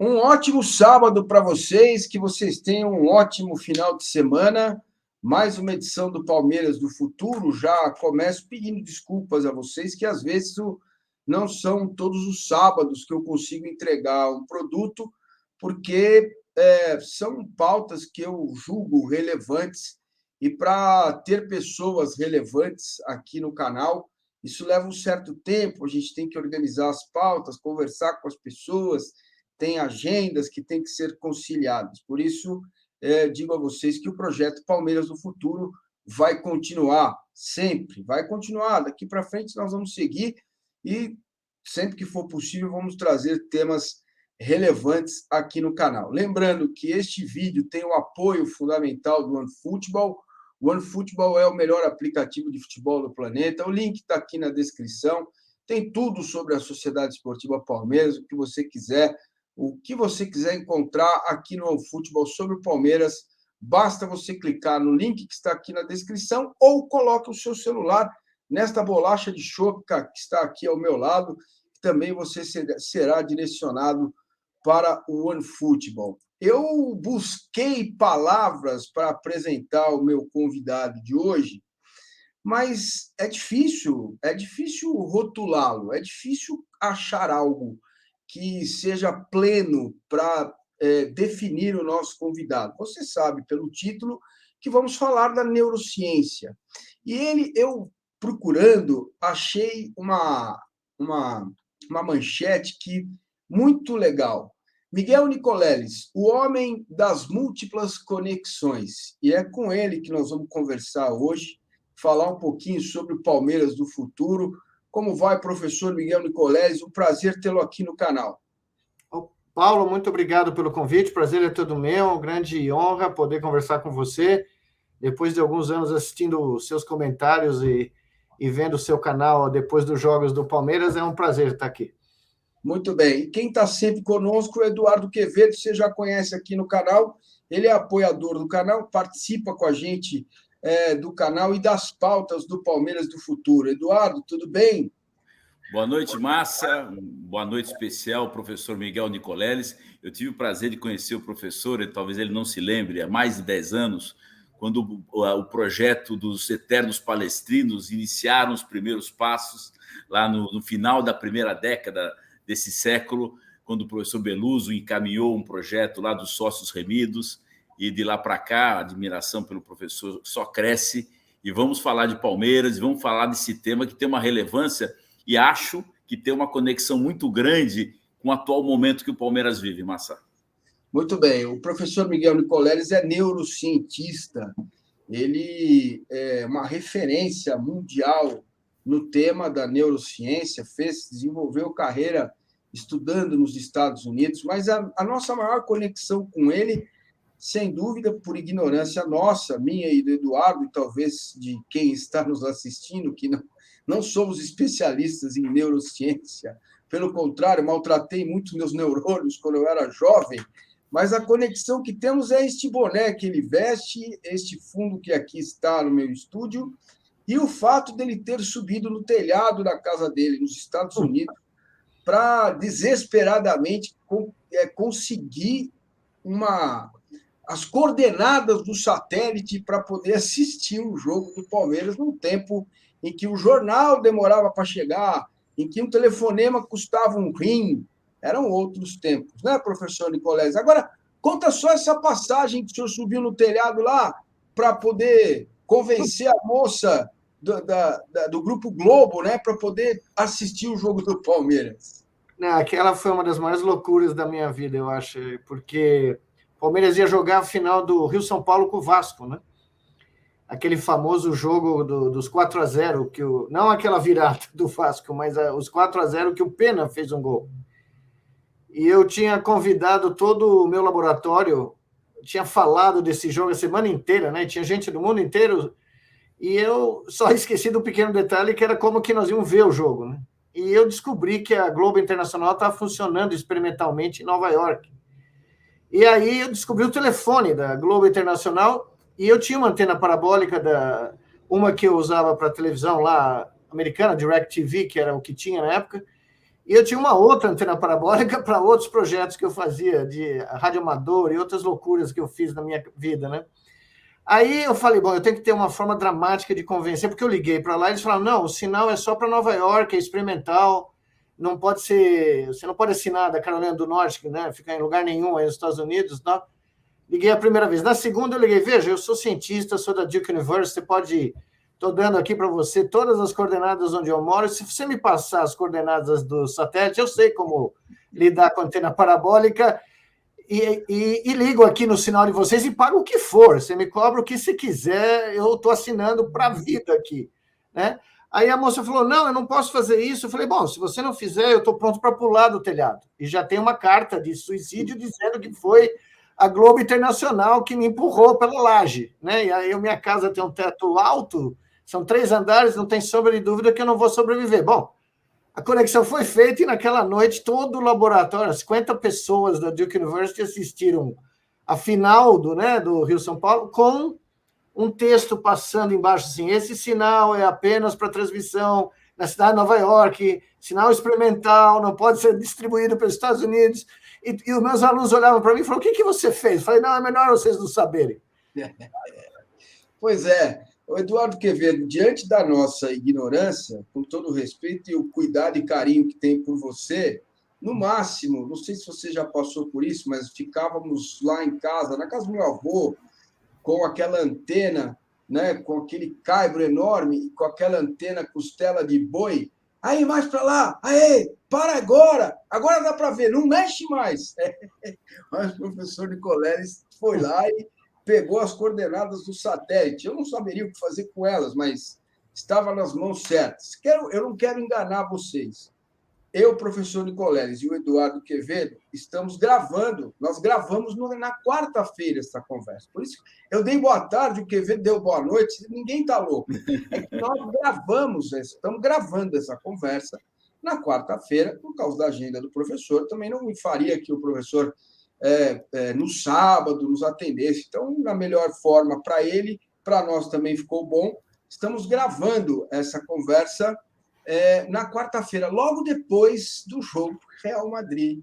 Um ótimo sábado para vocês, que vocês tenham um ótimo final de semana. Mais uma edição do Palmeiras do Futuro. Já começo pedindo desculpas a vocês, que às vezes não são todos os sábados que eu consigo entregar um produto, porque são pautas que eu julgo relevantes, e para ter pessoas relevantes aqui no canal, isso leva um certo tempo. A gente tem que organizar as pautas, conversar com as pessoas, tem agendas que têm que ser conciliadas. Por isso, digo a vocês que o projeto Palmeiras do Futuro vai continuar, sempre, vai continuar. Daqui para frente nós vamos seguir e, sempre que for possível, vamos trazer temas relevantes aqui no canal. Lembrando que este vídeo tem o apoio fundamental do OneFootball. O OneFootball é o melhor aplicativo de futebol do planeta. O link está aqui na descrição. Tem tudo sobre a Sociedade Esportiva Palmeiras, o que você quiser encontrar aqui no OneFootball sobre o Palmeiras, basta você clicar no link que está aqui na descrição ou coloque o seu celular nesta bolacha de chope que está aqui ao meu lado, que também você será direcionado para o OneFootball. Eu busquei palavras para apresentar o meu convidado de hoje, mas é difícil rotulá-lo, é difícil achar algo que seja pleno para definir o nosso convidado. Você sabe, pelo título, que vamos falar da neurociência. E eu procurando, achei uma manchete muito legal. Miguel Nicoleles, o homem das múltiplas conexões. E é com ele que nós vamos conversar hoje, falar um pouquinho sobre o Palmeiras do futuro. Como vai, professor Miguel Nicoleles? Um prazer tê-lo aqui no canal. Paulo, muito obrigado pelo convite. Prazer é todo meu. Grande honra poder conversar com você. Depois de alguns anos assistindo seus comentários e vendo o seu canal depois dos jogos do Palmeiras, é um prazer estar aqui. Muito bem. E quem está sempre conosco é o Eduardo Quevedo, você já conhece aqui no canal. Ele é apoiador do canal, participa com a gente do canal e das pautas do Palmeiras do futuro. Eduardo, tudo bem? Boa noite, Massa. Boa noite especial, professor Miguel Nicoleles. Eu tive o prazer de conhecer o professor, e talvez ele não se lembre, há mais de 10 anos, quando o projeto dos Eternos Palestrinos iniciaram os primeiros passos, lá no final da primeira década desse século, quando o professor Beluso encaminhou um projeto lá dos Sócios Remidos, e de lá para cá, a admiração pelo professor só cresce. E vamos falar de Palmeiras, e vamos falar desse tema que tem uma relevância e acho que tem uma conexão muito grande com o atual momento que o Palmeiras vive, Massa. Muito bem. O professor Miguel Nicoleles é neurocientista. Ele é uma referência mundial no tema da neurociência, desenvolveu carreira estudando nos Estados Unidos, mas a nossa maior conexão com ele, sem dúvida, por ignorância nossa, minha e do Eduardo, e talvez de quem está nos assistindo, que não somos especialistas em neurociência. Pelo contrário, maltratei muito meus neurônios quando eu era jovem, mas a conexão que temos é este boné que ele veste, este fundo que aqui está no meu estúdio, e o fato dele ter subido no telhado da casa dele, nos Estados Unidos, para desesperadamente conseguir as coordenadas do satélite para poder assistir um jogo do Palmeiras num tempo em que o jornal demorava para chegar, em que um telefonema custava um rim. Eram outros tempos, né, professor Nicoleles? Agora, conta só essa passagem que o senhor subiu no telhado lá para poder convencer a moça do Grupo Globo, né, para poder assistir o jogo do Palmeiras. Não, aquela foi uma das maiores loucuras da minha vida, eu acho, porque o Palmeiras ia jogar a final do Rio-São Paulo com o Vasco, né? Aquele famoso jogo dos 4-0, não aquela virada do Vasco, mas os 4-0 que o Pena fez um gol. E eu tinha convidado todo o meu laboratório, tinha falado desse jogo a semana inteira, né? Tinha gente do mundo inteiro, e eu só esqueci do pequeno detalhe que era como que nós íamos ver o jogo, né? E eu descobri que a Globo Internacional estava funcionando experimentalmente em Nova York. E aí eu descobri o telefone da Globo Internacional, e eu tinha uma antena parabólica, uma que eu usava para televisão lá, americana, DirecTV, que era o que tinha na época, E eu tinha uma outra antena parabólica para outros projetos que eu fazia, de rádio amador e outras loucuras que eu fiz na minha vida, né? Aí eu falei, bom, eu tenho que ter uma forma dramática de convencer, porque eu liguei para lá e eles falaram, não, o sinal é só para Nova York, é experimental, não pode ser, você não pode assinar da Carolina do Norte, né? Ficar em lugar nenhum aí nos Estados Unidos, não. Liguei a primeira vez. Na segunda eu liguei, veja, eu sou cientista, sou da Duke University, estou dando aqui para você todas as coordenadas onde eu moro, se você me passar as coordenadas do satélite, eu sei como lidar com a antena parabólica, e ligo aqui no sinal de vocês e pago o que for, você me cobra o que você quiser, eu estou assinando para a vida aqui, né? Aí a moça falou, não, eu não posso fazer isso. Eu falei, bom, se você não fizer, eu estou pronto para pular do telhado. E já tem uma carta de suicídio dizendo que foi a Globo Internacional que me empurrou pela laje, né? E aí minha casa tem um teto alto, são 3 andares, não tem sombra de dúvida que eu não vou sobreviver. Bom, a conexão foi feita e naquela noite todo o laboratório, 50 pessoas da Duke University assistiram a final do Rio-São Paulo com um texto passando embaixo assim, esse sinal é apenas para transmissão na cidade de Nova York, sinal experimental, não pode ser distribuído pelos Estados Unidos. E os meus alunos olhavam para mim e falaram, o que você fez? Eu falei, não, é melhor vocês não saberem. Pois é. Eduardo Quevedo, diante da nossa ignorância, com todo o respeito e o cuidado e carinho que tem por você, no máximo, não sei se você já passou por isso, mas ficávamos lá em casa, na casa do meu avô, com aquela antena, né, com aquele caibro enorme, com aquela antena costela de boi. Aí, mais para lá, aí, para agora dá para ver, não mexe mais. Mas o professor Nicoleles foi lá e pegou as coordenadas do satélite. Eu não saberia o que fazer com elas, mas estava nas mãos certas. Eu não quero enganar vocês. Eu, professor Nicoleles e o Eduardo Quevedo, estamos gravando. Nós gravamos na quarta-feira essa conversa. Por isso, eu dei boa tarde, o Quevedo deu boa noite. Ninguém está louco. É que nós estamos gravando essa conversa na quarta-feira, por causa da agenda do professor. Também não me faria que o professor no sábado nos atendesse. Então, na melhor forma para ele, para nós também ficou bom. Estamos gravando essa conversa na quarta-feira, logo depois do jogo Real Madrid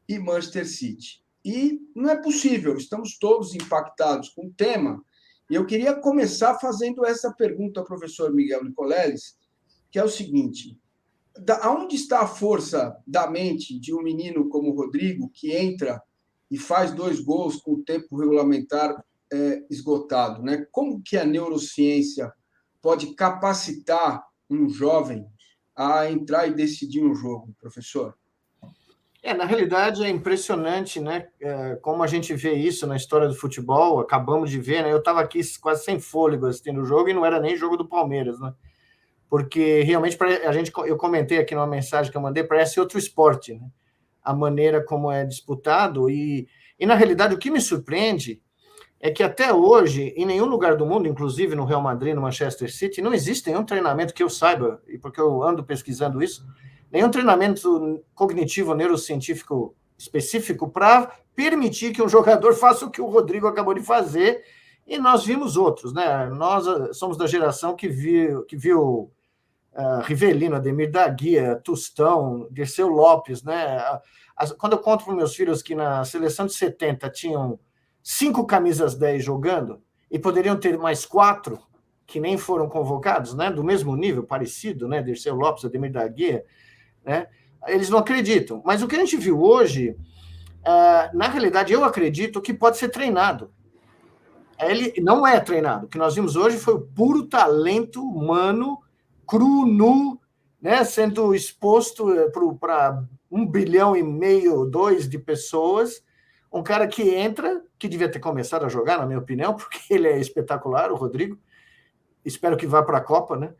e Manchester City. E não é possível, estamos todos impactados com o tema. E eu queria começar fazendo essa pergunta ao professor Miguel Nicoleles, que é o seguinte: aonde está a força da mente de um menino como o Rodrigo, que entra e faz 2 gols com o tempo regulamentar esgotado, né? Como que a neurociência pode capacitar um jovem a entrar e decidir um jogo, professor? Na realidade, é impressionante, né? Como a gente vê isso na história do futebol, acabamos de ver, né? Eu estava aqui quase sem fôlego assistindo o jogo e não era nem jogo do Palmeiras, né? Porque realmente eu comentei aqui numa mensagem que eu mandei, parece outro esporte, né? A maneira como é disputado e na realidade o que me surpreende é que até hoje, em nenhum lugar do mundo, inclusive no Real Madrid, no Manchester City, não existe nenhum treinamento que eu saiba, e porque eu ando pesquisando isso, nenhum treinamento cognitivo neurocientífico específico para permitir que um jogador faça o que o Rodrigo acabou de fazer, e nós vimos outros, né? Nós somos da geração que viu Rivelino, Ademir da Guia, Tostão, Dirceu Lopes, né? Quando eu conto para os meus filhos que na seleção de 70 tinham 5 camisas 10 jogando, e poderiam ter mais 4 que nem foram convocados, né? Do mesmo nível, parecido, né? Dirceu Lopes, Ademir da Guia, né? Eles não acreditam. Mas o que a gente viu hoje, na realidade, eu acredito que pode ser treinado. Ele não é treinado. O que nós vimos hoje foi o puro talento humano, cru, nu, né? Sendo exposto para 1,5 bilhão, 2 de pessoas. Um cara que entra, que devia ter começado a jogar, na minha opinião, porque ele é espetacular, o Rodrigo. Espero que vá para a Copa, né?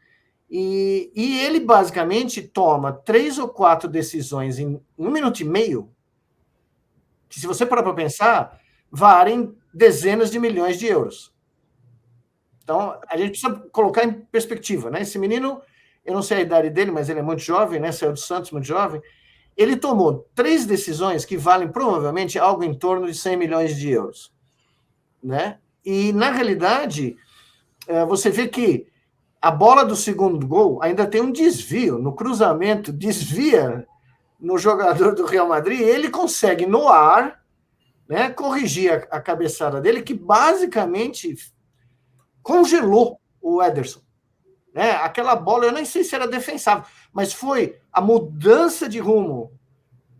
E ele, basicamente, toma 3 ou 4 decisões em 1 minuto e meio, que, se você parar para pensar, valem dezenas de milhões de euros. Então, a gente precisa colocar em perspectiva, né? Esse menino, eu não sei a idade dele, mas ele é muito jovem, né? Saiu do Santos, muito jovem. Ele tomou 3 decisões que valem provavelmente algo em torno de 100 milhões de euros, né? E, na realidade, você vê que a bola do segundo gol ainda tem um desvio no cruzamento, desvia no jogador do Real Madrid, ele consegue, no ar, né, corrigir a cabeçada dele, que basicamente congelou o Ederson. Né? Aquela bola, eu nem sei se era defensável, mas foi a mudança de rumo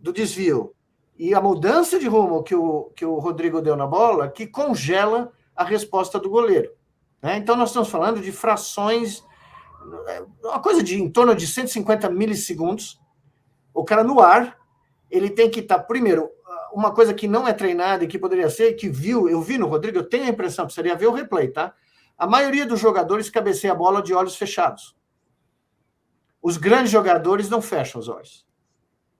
do desvio e a mudança de rumo que o Rodrigo deu na bola que congela a resposta do goleiro. Né? Então, nós estamos falando de frações, uma coisa de em torno de 150 milissegundos. O cara no ar, ele tem que estar, primeiro, uma coisa que não é treinada e que poderia ser, que eu vi no Rodrigo, eu tenho a impressão, precisaria ver o replay, tá? A maioria dos jogadores cabeceia a bola de olhos fechados. Os grandes jogadores não fecham os olhos.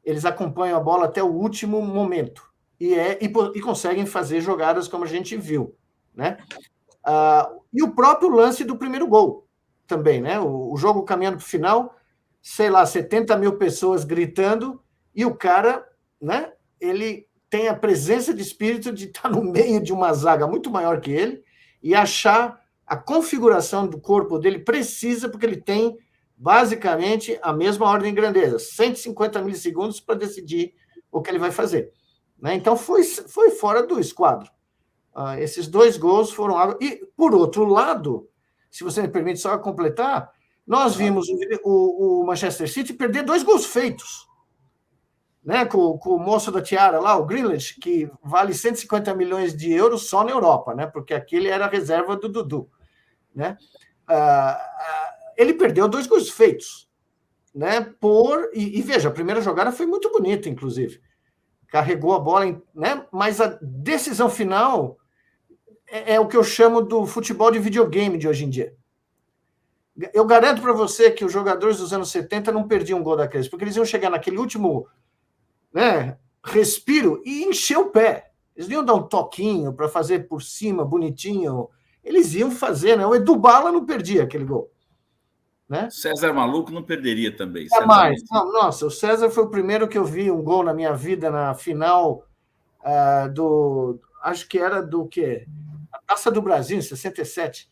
Eles acompanham a bola até o último momento e conseguem fazer jogadas como a gente viu, né? E o próprio lance do primeiro gol também, né? O jogo caminhando para o final, sei lá, 70 mil pessoas gritando e o cara, né? Ele tem a presença de espírito de estar no meio de uma zaga muito maior que ele e achar a configuração do corpo dele precisa, porque ele tem basicamente a mesma ordem de grandeza, 150 milissegundos para decidir o que ele vai fazer. Né? Então, foi fora do esquadro. Esses 2 gols foram água. E, por outro lado, se você me permite só completar, nós vimos o Manchester City perder 2 gols feitos. Né? Com o moço da tiara lá, o Grealish, que vale 150 milhões de euros só na Europa, né? Porque aquele era a reserva do Dudu. Né? Ele perdeu 2 gols feitos. Né? E veja, a primeira jogada foi muito bonita, inclusive. Carregou a bola, né? Mas a decisão final é o que eu chamo do futebol de videogame de hoje em dia. Eu garanto para você que os jogadores dos anos 70 não perdiam um gol daqueles, porque eles iam chegar naquele último, né, respiro e encher o pé. Eles iam dar um toquinho para fazer por cima, bonitinho. Eles iam fazer, né? O Edu Bala não perdia aquele gol. Né? César Maluco não perderia também. Jamais. Não, nossa, o César foi o primeiro que eu vi um gol na minha vida na final acho que era do quê? A Taça do Brasil, em 67.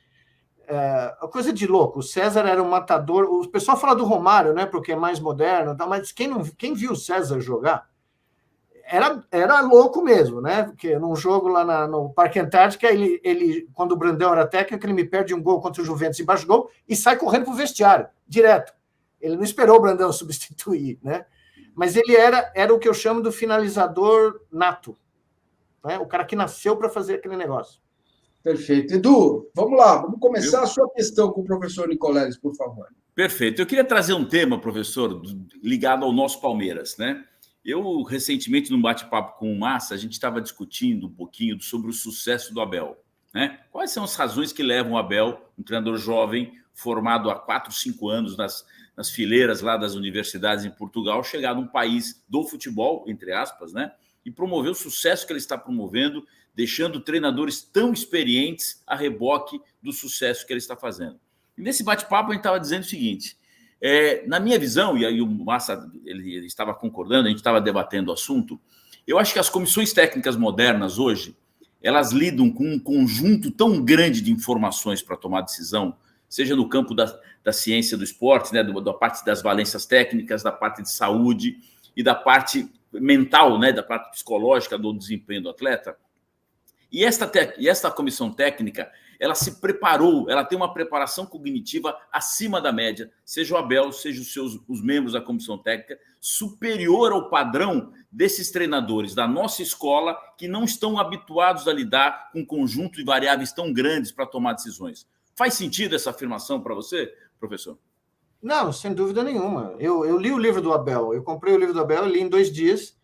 Coisa de louco. O César era um matador. O pessoal fala do Romário, né? Porque é mais moderno, mas quem viu o César jogar era louco mesmo, né? Porque num jogo lá no Parque Antártica, ele, quando o Brandão era técnico, ele me perde um gol contra o Juventus embaixo do gol e sai correndo para o vestiário, direto. Ele não esperou o Brandão substituir, né? Mas ele era o que eu chamo do finalizador nato, né? O cara que nasceu para fazer aquele negócio. Perfeito. Edu, vamos lá, vamos começar a sua questão com o professor Nicoleles, por favor. Perfeito. Eu queria trazer um tema, professor, ligado ao nosso Palmeiras, né? Eu, recentemente, num bate-papo com o Massa, a gente estava discutindo um pouquinho sobre o sucesso do Abel. Né? Quais são as razões que levam o Abel, um treinador jovem, formado há 4, 5 anos nas fileiras lá das universidades em Portugal, chegar num país do futebol, entre aspas, né? E promover o sucesso que ele está promovendo, deixando treinadores tão experientes a reboque do sucesso que ele está fazendo. E nesse bate-papo, a gente estava dizendo o seguinte... na minha visão, e aí o Massa ele estava concordando, a gente estava debatendo o assunto, eu acho que as comissões técnicas modernas hoje, elas lidam com um conjunto tão grande de informações para tomar decisão, seja no campo da ciência do esporte, né, da parte das valências técnicas, da parte de saúde e da parte mental, né, da parte psicológica do desempenho do atleta. E esta comissão técnica, ela se preparou, ela tem uma preparação cognitiva acima da média, seja o Abel, seja os membros da comissão técnica, superior ao padrão desses treinadores da nossa escola que não estão habituados a lidar com um conjunto de variáveis tão grandes para tomar decisões. Faz sentido essa afirmação para você, professor? Não, sem dúvida nenhuma. Eu li o livro do Abel, eu comprei o livro do Abel, li em 2 dias,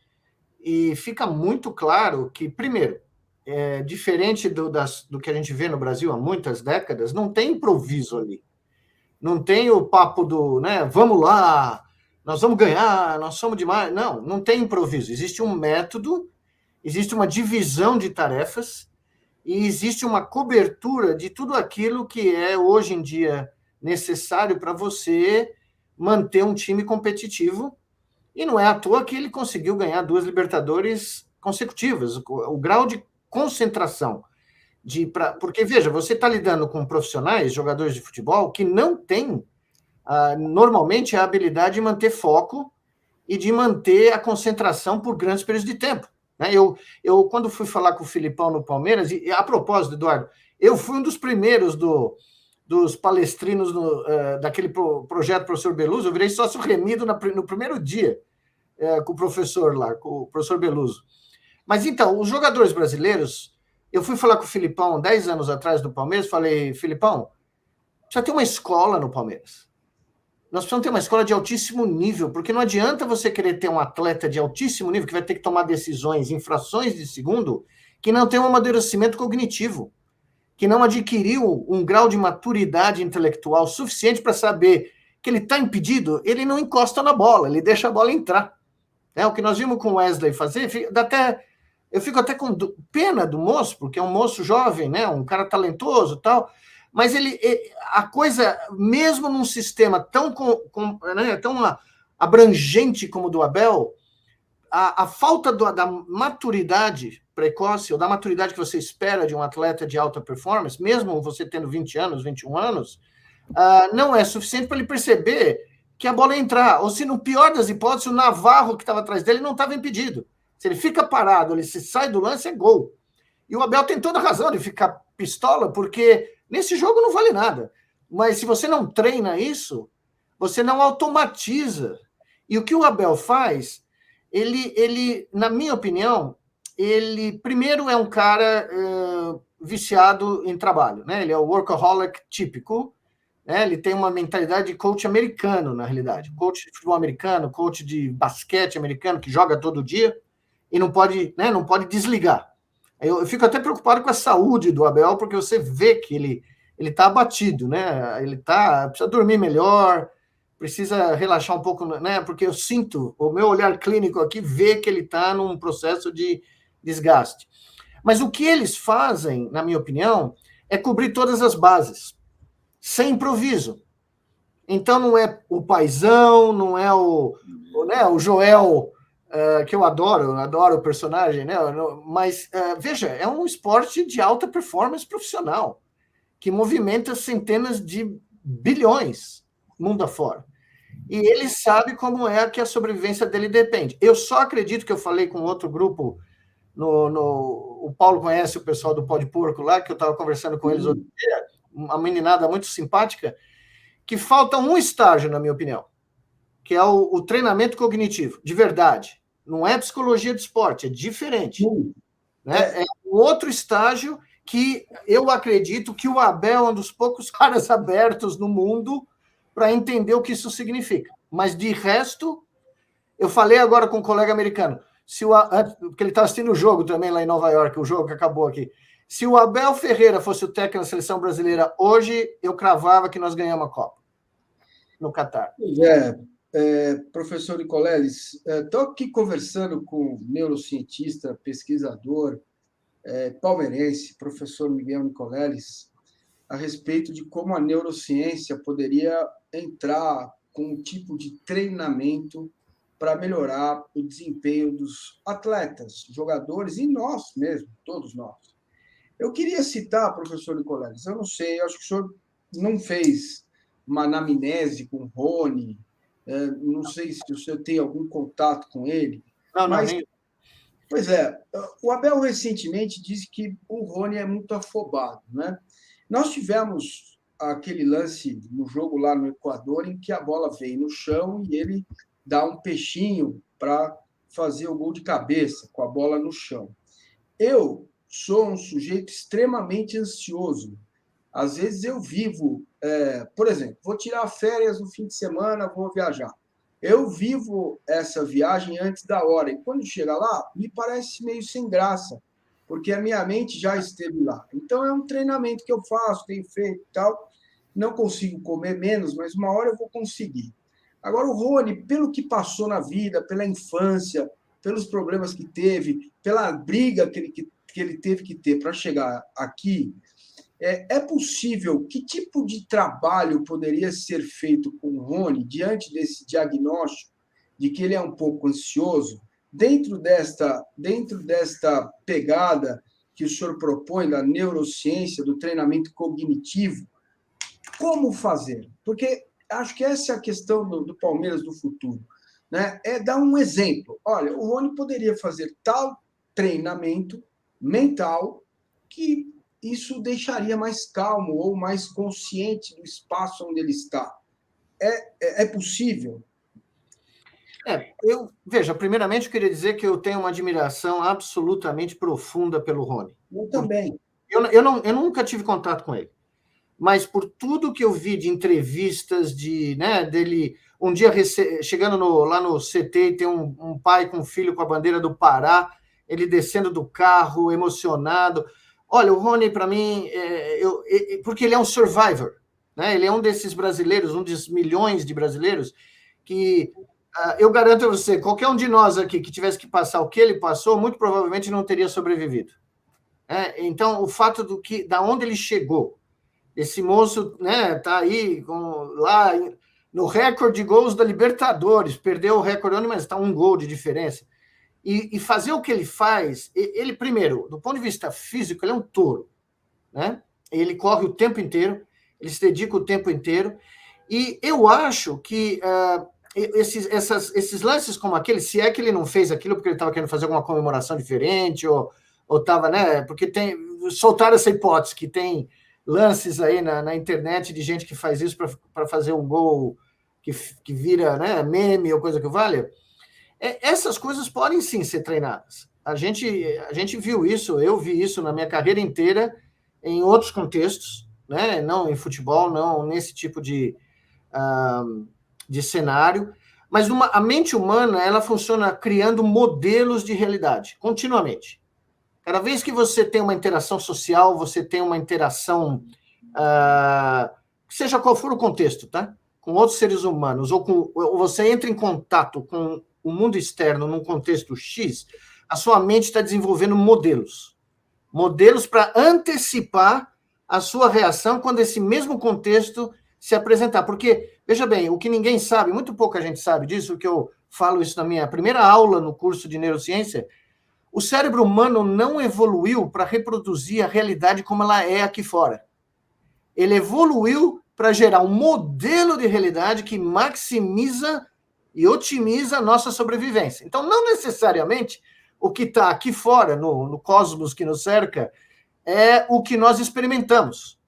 e fica muito claro que, primeiro, diferente do que a gente vê no Brasil há muitas décadas, não tem improviso ali. Não tem o papo do, né, vamos lá, nós vamos ganhar, nós somos demais. Não tem improviso. Existe um método, existe uma divisão de tarefas e existe uma cobertura de tudo aquilo que é, hoje em dia, necessário para você manter um time competitivo. E não é à toa que ele conseguiu ganhar 2 Libertadores consecutivas. O grau de concentração. Porque, veja, você está lidando com profissionais, jogadores de futebol, que não têm, normalmente, a habilidade de manter foco e de manter a concentração por grandes períodos de tempo. Né? Eu, quando fui falar com o Filipão no Palmeiras, e a propósito, Eduardo, eu fui um dos primeiros dos palestrinos daquele projeto Professor Beluso, eu virei sócio remido no primeiro dia com o professor lá, com o professor Beluso. Mas então, os jogadores brasileiros, eu fui falar com o Filipão 10 anos atrás do Palmeiras, falei, Filipão, precisa ter uma escola no Palmeiras. Nós precisamos ter uma escola de altíssimo nível, porque não adianta você querer ter um atleta de altíssimo nível que vai ter que tomar decisões em frações de segundo que não tem um amadurecimento cognitivo, que não adquiriu um grau de maturidade intelectual suficiente para saber que ele está impedido, ele não encosta na bola, ele deixa a bola entrar. O que nós vimos com o Wesley fazer, eu fico até com pena do moço, porque é um moço jovem, né, um cara talentoso e tal, mas a coisa, mesmo num sistema tão abrangente como o do Abel, a falta da maturidade precoce, ou da maturidade que você espera de um atleta de alta performance, mesmo você tendo 20 anos, 21 anos, não é suficiente para ele perceber que a bola ia entrar. Ou se, no pior das hipóteses, o Navarro que estava atrás dele não estava impedido. Se ele fica parado, ele se sai do lance, é gol. E o Abel tem toda a razão de ficar pistola, porque nesse jogo não vale nada. Mas se você não treina isso, você não automatiza. E o que o Abel faz, ele na minha opinião, ele primeiro é um cara viciado em trabalho, né? Ele é o workaholic típico, né? Ele tem uma mentalidade de coach americano, na realidade. Coach de futebol americano, coach de basquete americano, que joga todo dia e não pode desligar. Eu fico até preocupado com a saúde do Abel, porque você vê que ele está abatido, né? Ele precisa dormir melhor, precisa relaxar um pouco, né? Porque eu sinto, o meu olhar clínico aqui vê que ele está num processo de desgaste. Mas o que eles fazem, na minha opinião, é cobrir todas as bases, sem improviso. Então não é o Paizão, não é o Joel, que eu adoro o personagem, né? Mas, veja, é um esporte de alta performance profissional, que movimenta centenas de bilhões mundo afora. E ele sabe como é que a sobrevivência dele depende. Eu só acredito que eu falei com outro grupo, o Paulo conhece o pessoal do Pó de Porco lá, que eu estava conversando com eles outro dia, uma meninada muito simpática, que falta um estágio, na minha opinião, que é o treinamento cognitivo, de verdade. Não é psicologia do esporte, é diferente. Né? É um outro estágio que eu acredito que o Abel é um dos poucos caras abertos no mundo para entender o que isso significa. Mas, de resto, eu falei agora com um colega americano, porque ele está assistindo o jogo também lá em Nova York, o jogo que acabou aqui. Se o Abel Ferreira fosse o técnico da seleção brasileira hoje, eu cravava que nós ganhamos a Copa no Catar. Professor Nicoleles, estou aqui conversando com o neurocientista, pesquisador palmeirense, professor Miguel Nicoleles, a respeito de como a neurociência poderia entrar com um tipo de treinamento para melhorar o desempenho dos atletas, jogadores e nós mesmo, todos nós. Eu queria citar, professor Nicoleles, eu não sei, acho que o senhor não fez uma anamnese com o Rony, não sei se o senhor tem algum contato com ele. Mas, pois é, o Abel recentemente disse que o Rony é muito afobado, né? Nós tivemos aquele lance no jogo lá no Equador em que a bola veio no chão e ele dá um peixinho para fazer o gol de cabeça com a bola no chão. Eu sou um sujeito extremamente ansioso. Às vezes eu vivo, por exemplo, vou tirar férias no fim de semana, vou viajar. Eu vivo essa viagem antes da hora. E quando chega lá, me parece meio sem graça, porque a minha mente já esteve lá. Então, é um treinamento que eu faço, tenho feito e tal. Não consigo comer menos, mas uma hora eu vou conseguir. Agora, o Rony, pelo que passou na vida, pela infância, pelos problemas que teve, pela briga que ele teve que ter para chegar aqui, é possível, que tipo de trabalho poderia ser feito com o Rony diante desse diagnóstico de que ele é um pouco ansioso, dentro desta pegada que o senhor propõe da neurociência, do treinamento cognitivo? Como fazer? Porque acho que essa é a questão do Palmeiras do futuro. né, é dar um exemplo. Olha, o Rony poderia fazer tal treinamento mental que isso deixaria mais calmo ou mais consciente do espaço onde ele está. É possível? Veja, primeiramente eu queria dizer que eu tenho uma admiração absolutamente profunda pelo Rony. Eu também. Eu nunca tive contato com ele, mas por tudo que eu vi de entrevistas, dele, um dia chegando lá no CT, tem um pai com um filho com a bandeira do Pará, ele descendo do carro, emocionado. Olha, o Rony, para mim, porque ele é um survivor, né? Ele é um desses brasileiros, um dos milhões de brasileiros que... eu garanto a você, qualquer um de nós aqui que tivesse que passar o que ele passou, muito provavelmente não teria sobrevivido. Então, o fato da onde ele chegou, esse moço, né, tá aí lá no recorde de gols da Libertadores, perdeu o recorde, mas está um gol de diferença. E fazer o que ele faz, ele, primeiro, do ponto de vista físico, ele é um touro, né? Ele corre o tempo inteiro, ele se dedica o tempo inteiro, e eu acho que esses lances como aquele, se é que ele não fez aquilo porque ele estava querendo fazer alguma comemoração diferente, ou estava, né? Porque soltaram essa hipótese que tem lances aí na internet de gente que faz isso para fazer um gol que vira, né, meme ou coisa que valha. Essas coisas podem sim ser treinadas. A gente viu isso, eu vi isso na minha carreira inteira, em outros contextos, né? Não em futebol, não nesse tipo de cenário, mas a mente humana, ela funciona criando modelos de realidade, continuamente. Cada vez que você tem uma interação social, você tem uma interação, seja qual for o contexto, tá? Com outros seres humanos, ou você entra em contato com o mundo externo num contexto X, a sua mente está desenvolvendo modelos para antecipar a sua reação quando esse mesmo contexto se apresentar. Porque, veja bem, o que ninguém sabe, muito pouca gente sabe disso, que eu falo isso na minha primeira aula no curso de neurociência, o cérebro humano não evoluiu para reproduzir a realidade como ela é aqui fora. Ele evoluiu para gerar um modelo de realidade que maximiza e otimiza a nossa sobrevivência. Então, não necessariamente o que está aqui fora, no cosmos que nos cerca, é o que nós experimentamos.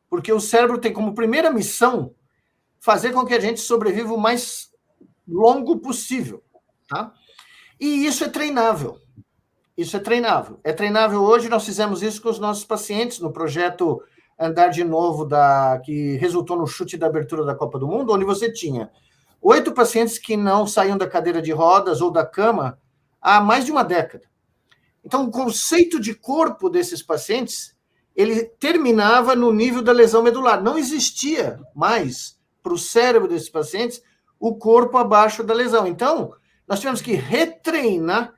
Porque o cérebro tem como primeira missão fazer com que a gente sobreviva o mais longo possível. Tá? E isso é treinável. Isso é treinável. É treinável hoje, nós fizemos isso com os nossos pacientes no projeto Andar de Novo, que resultou no chute da abertura da Copa do Mundo, onde você tinha 8 pacientes que não saíam da cadeira de rodas ou da cama há mais de uma década. Então, o conceito de corpo desses pacientes, ele terminava no nível da lesão medular. Não existia mais para o cérebro desses pacientes o corpo abaixo da lesão. Então, nós tivemos que retreinar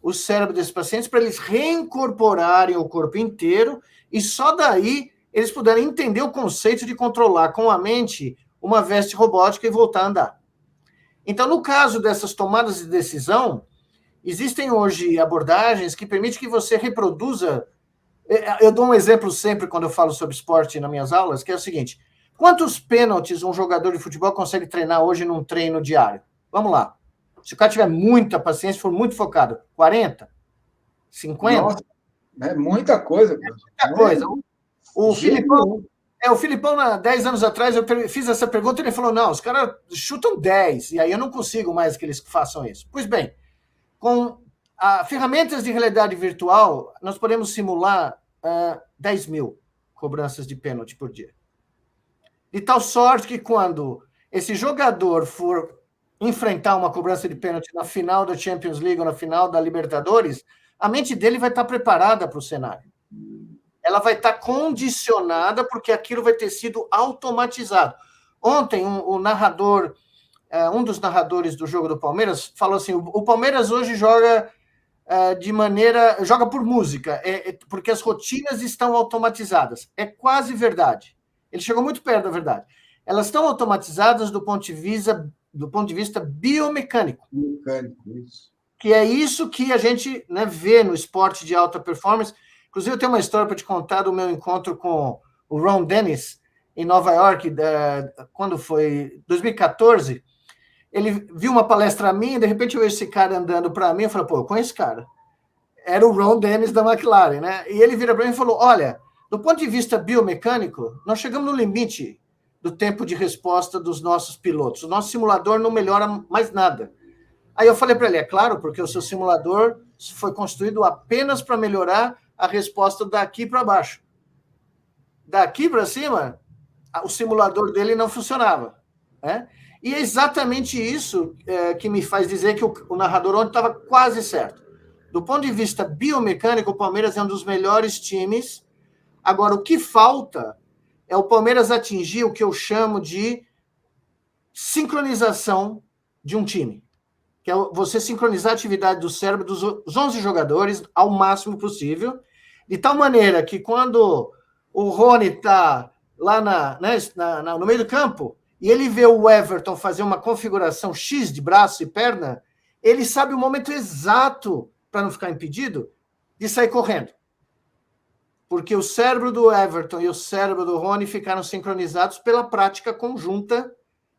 o cérebro desses pacientes para eles reincorporarem o corpo inteiro e só daí eles puderem entender o conceito de controlar com a mente uma veste robótica e voltar a andar. Então, no caso dessas tomadas de decisão, existem hoje abordagens que permitem que você reproduza. Eu dou um exemplo sempre quando eu falo sobre esporte nas minhas aulas, que é o seguinte: quantos pênaltis um jogador de futebol consegue treinar hoje num treino diário? Vamos lá. Se o cara tiver muita paciência, for muito focado, 40? 50? Nossa, é muita coisa. Muita coisa. O Filipão, 10 anos atrás, eu fiz essa pergunta e ele falou, não, os caras chutam 10, e aí eu não consigo mais que eles façam isso. Pois bem, com ferramentas de realidade virtual, nós podemos simular 10 mil cobranças de pênalti por dia. De tal sorte que quando esse jogador for enfrentar uma cobrança de pênalti na final da Champions League ou na final da Libertadores, a mente dele vai estar preparada para o cenário. Ela vai estar condicionada porque aquilo vai ter sido automatizado. Ontem, um dos narradores do jogo do Palmeiras falou assim, o Palmeiras hoje joga joga por música, porque as rotinas estão automatizadas. É quase verdade. Ele chegou muito perto da verdade. Elas estão automatizadas do ponto de vista biomecânico. Isso. Que é isso que a gente, né, vê no esporte de alta performance. Inclusive, eu tenho uma história para te contar do meu encontro com o Ron Dennis, em Nova York, quando foi? 2014. ele viu uma palestra minha, de repente eu vejo esse cara andando para mim, eu falo, pô, eu conheço esse cara. Era o Ron Dennis da McLaren, né? E ele vira para mim e falou, olha, do ponto de vista biomecânico, nós chegamos no limite do tempo de resposta dos nossos pilotos. O nosso simulador não melhora mais nada. Aí eu falei para ele, é claro, porque o seu simulador foi construído apenas para melhorar a resposta daqui para baixo. Daqui para cima, o simulador dele não funcionava, né? E é exatamente isso que me faz dizer que o narrador ontem estava quase certo. Do ponto de vista biomecânico, o Palmeiras é um dos melhores times. Agora, o que falta é o Palmeiras atingir o que eu chamo de sincronização de um time, que é você sincronizar a atividade do cérebro dos 11 jogadores ao máximo possível, de tal maneira que quando o Rony está lá no meio do campo e ele vê o Everton fazer uma configuração X de braço e perna, ele sabe o momento exato, para não ficar impedido, de sair correndo. Porque o cérebro do Everton e o cérebro do Rony ficaram sincronizados pela prática conjunta,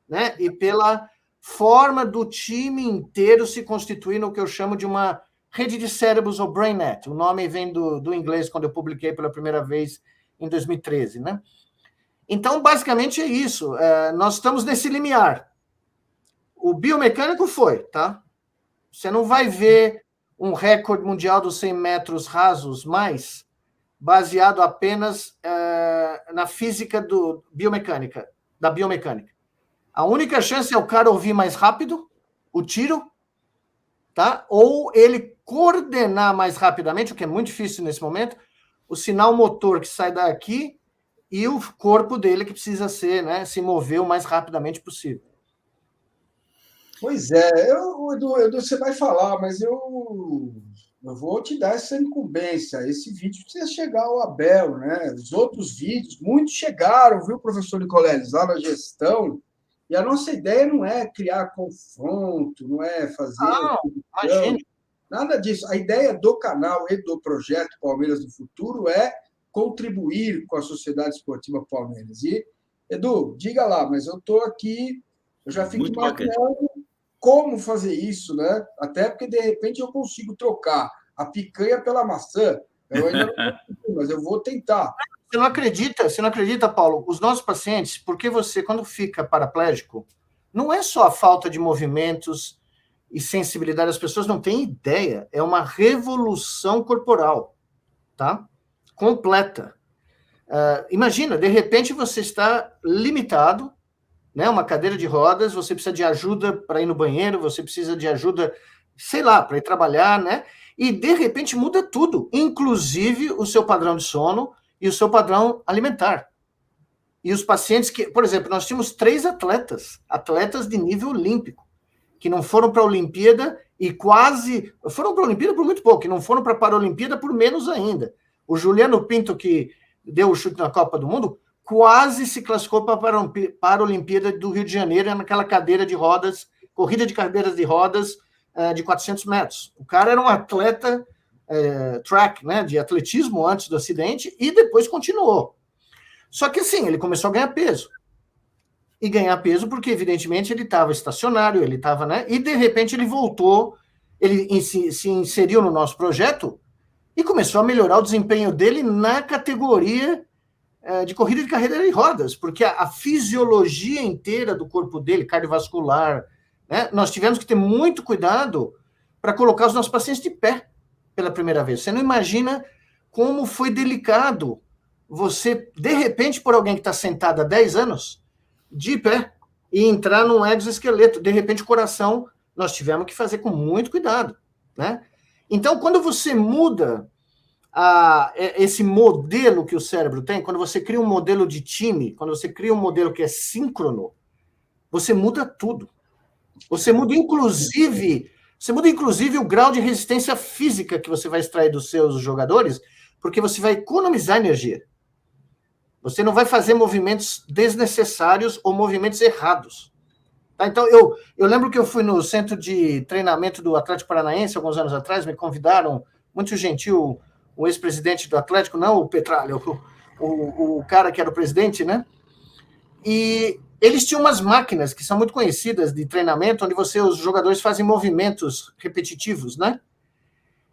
né? E pela forma do time inteiro se constituir no que eu chamo de uma rede de cérebros, ou BrainNet. O nome vem do inglês, quando eu publiquei pela primeira vez em 2013, né? Então, basicamente é isso. Nós estamos nesse limiar. O biomecânico foi, tá? Você não vai ver um recorde mundial dos 100 metros rasos mais baseado apenas na física da biomecânica. A única chance é o cara ouvir mais rápido o tiro, tá? Ou ele coordenar mais rapidamente, o que é muito difícil nesse momento, o sinal motor que sai daqui e o corpo dele que precisa ser, né, se mover o mais rapidamente possível. Pois é, Edu, você vai falar, mas eu vou te dar essa incumbência. Esse vídeo precisa chegar ao Abel, né? Os outros vídeos, muitos chegaram, viu, professor Nicoleles, lá na gestão, e a nossa ideia não é criar confronto, não é fazer... Imagina. Nada disso. A ideia do canal e do projeto Palmeiras do Futuro é contribuir com a Sociedade Esportiva Palmeiras. E, Edu, diga lá, mas eu estou aqui, eu já fico imaginando como fazer isso, né? Até porque, de repente, eu consigo trocar a picanha pela maçã. Eu ainda não consigo, mas eu vou tentar. Você não acredita, Paulo? Os nossos pacientes, porque você, quando fica paraplégico, não é só a falta de movimentos e sensibilidade, as pessoas não têm ideia, é uma revolução corporal, tá? Completa. Imagina, de repente você está limitado, né? Uma cadeira de rodas, você precisa de ajuda para ir no banheiro, você precisa de ajuda, sei lá, para ir trabalhar, né? E de repente muda tudo, inclusive o seu padrão de sono e o seu padrão alimentar. E os pacientes que, por exemplo, nós tínhamos 3 atletas de nível olímpico, que não foram para a Olimpíada e quase... Foram para a Olimpíada por muito pouco, que não foram para a Paralimpíada por menos ainda. O Juliano Pinto, que deu o chute na Copa do Mundo, quase se classificou para a Olimpíada do Rio de Janeiro, naquela cadeira de rodas, corrida de cadeiras de rodas de 400 metros. O cara era um atleta track, né, de atletismo antes do acidente e depois continuou. Só que assim, ele começou a ganhar peso. E ganhar peso porque, evidentemente, ele estava estacionário, ele estava, né? E, de repente, ele voltou, ele se inseriu no nosso projeto e começou a melhorar o desempenho dele na categoria de corrida de carreira de rodas, porque a fisiologia inteira do corpo dele, cardiovascular, né? Nós tivemos que ter muito cuidado para colocar os nossos pacientes de pé pela primeira vez. Você não imagina como foi delicado você, de repente, por alguém que está sentado há 10 anos, de pé, e entrar num exoesqueleto. De repente, o coração, nós tivemos que fazer com muito cuidado, né? Então, quando você muda esse modelo que o cérebro tem, quando você cria um modelo de time, quando você cria um modelo que é síncrono, você muda tudo. Você muda, inclusive, o grau de resistência física que você vai extrair dos seus jogadores, porque você vai economizar energia. Você não vai fazer movimentos desnecessários ou movimentos errados. Tá? Então, eu lembro que eu fui no centro de treinamento do Atlético Paranaense, alguns anos atrás, me convidaram, muito gentil, o ex-presidente do Atlético, não o Petralha, o cara que era o presidente, né? E Eles tinham umas máquinas que são muito conhecidas de treinamento, onde os jogadores fazem movimentos repetitivos, né?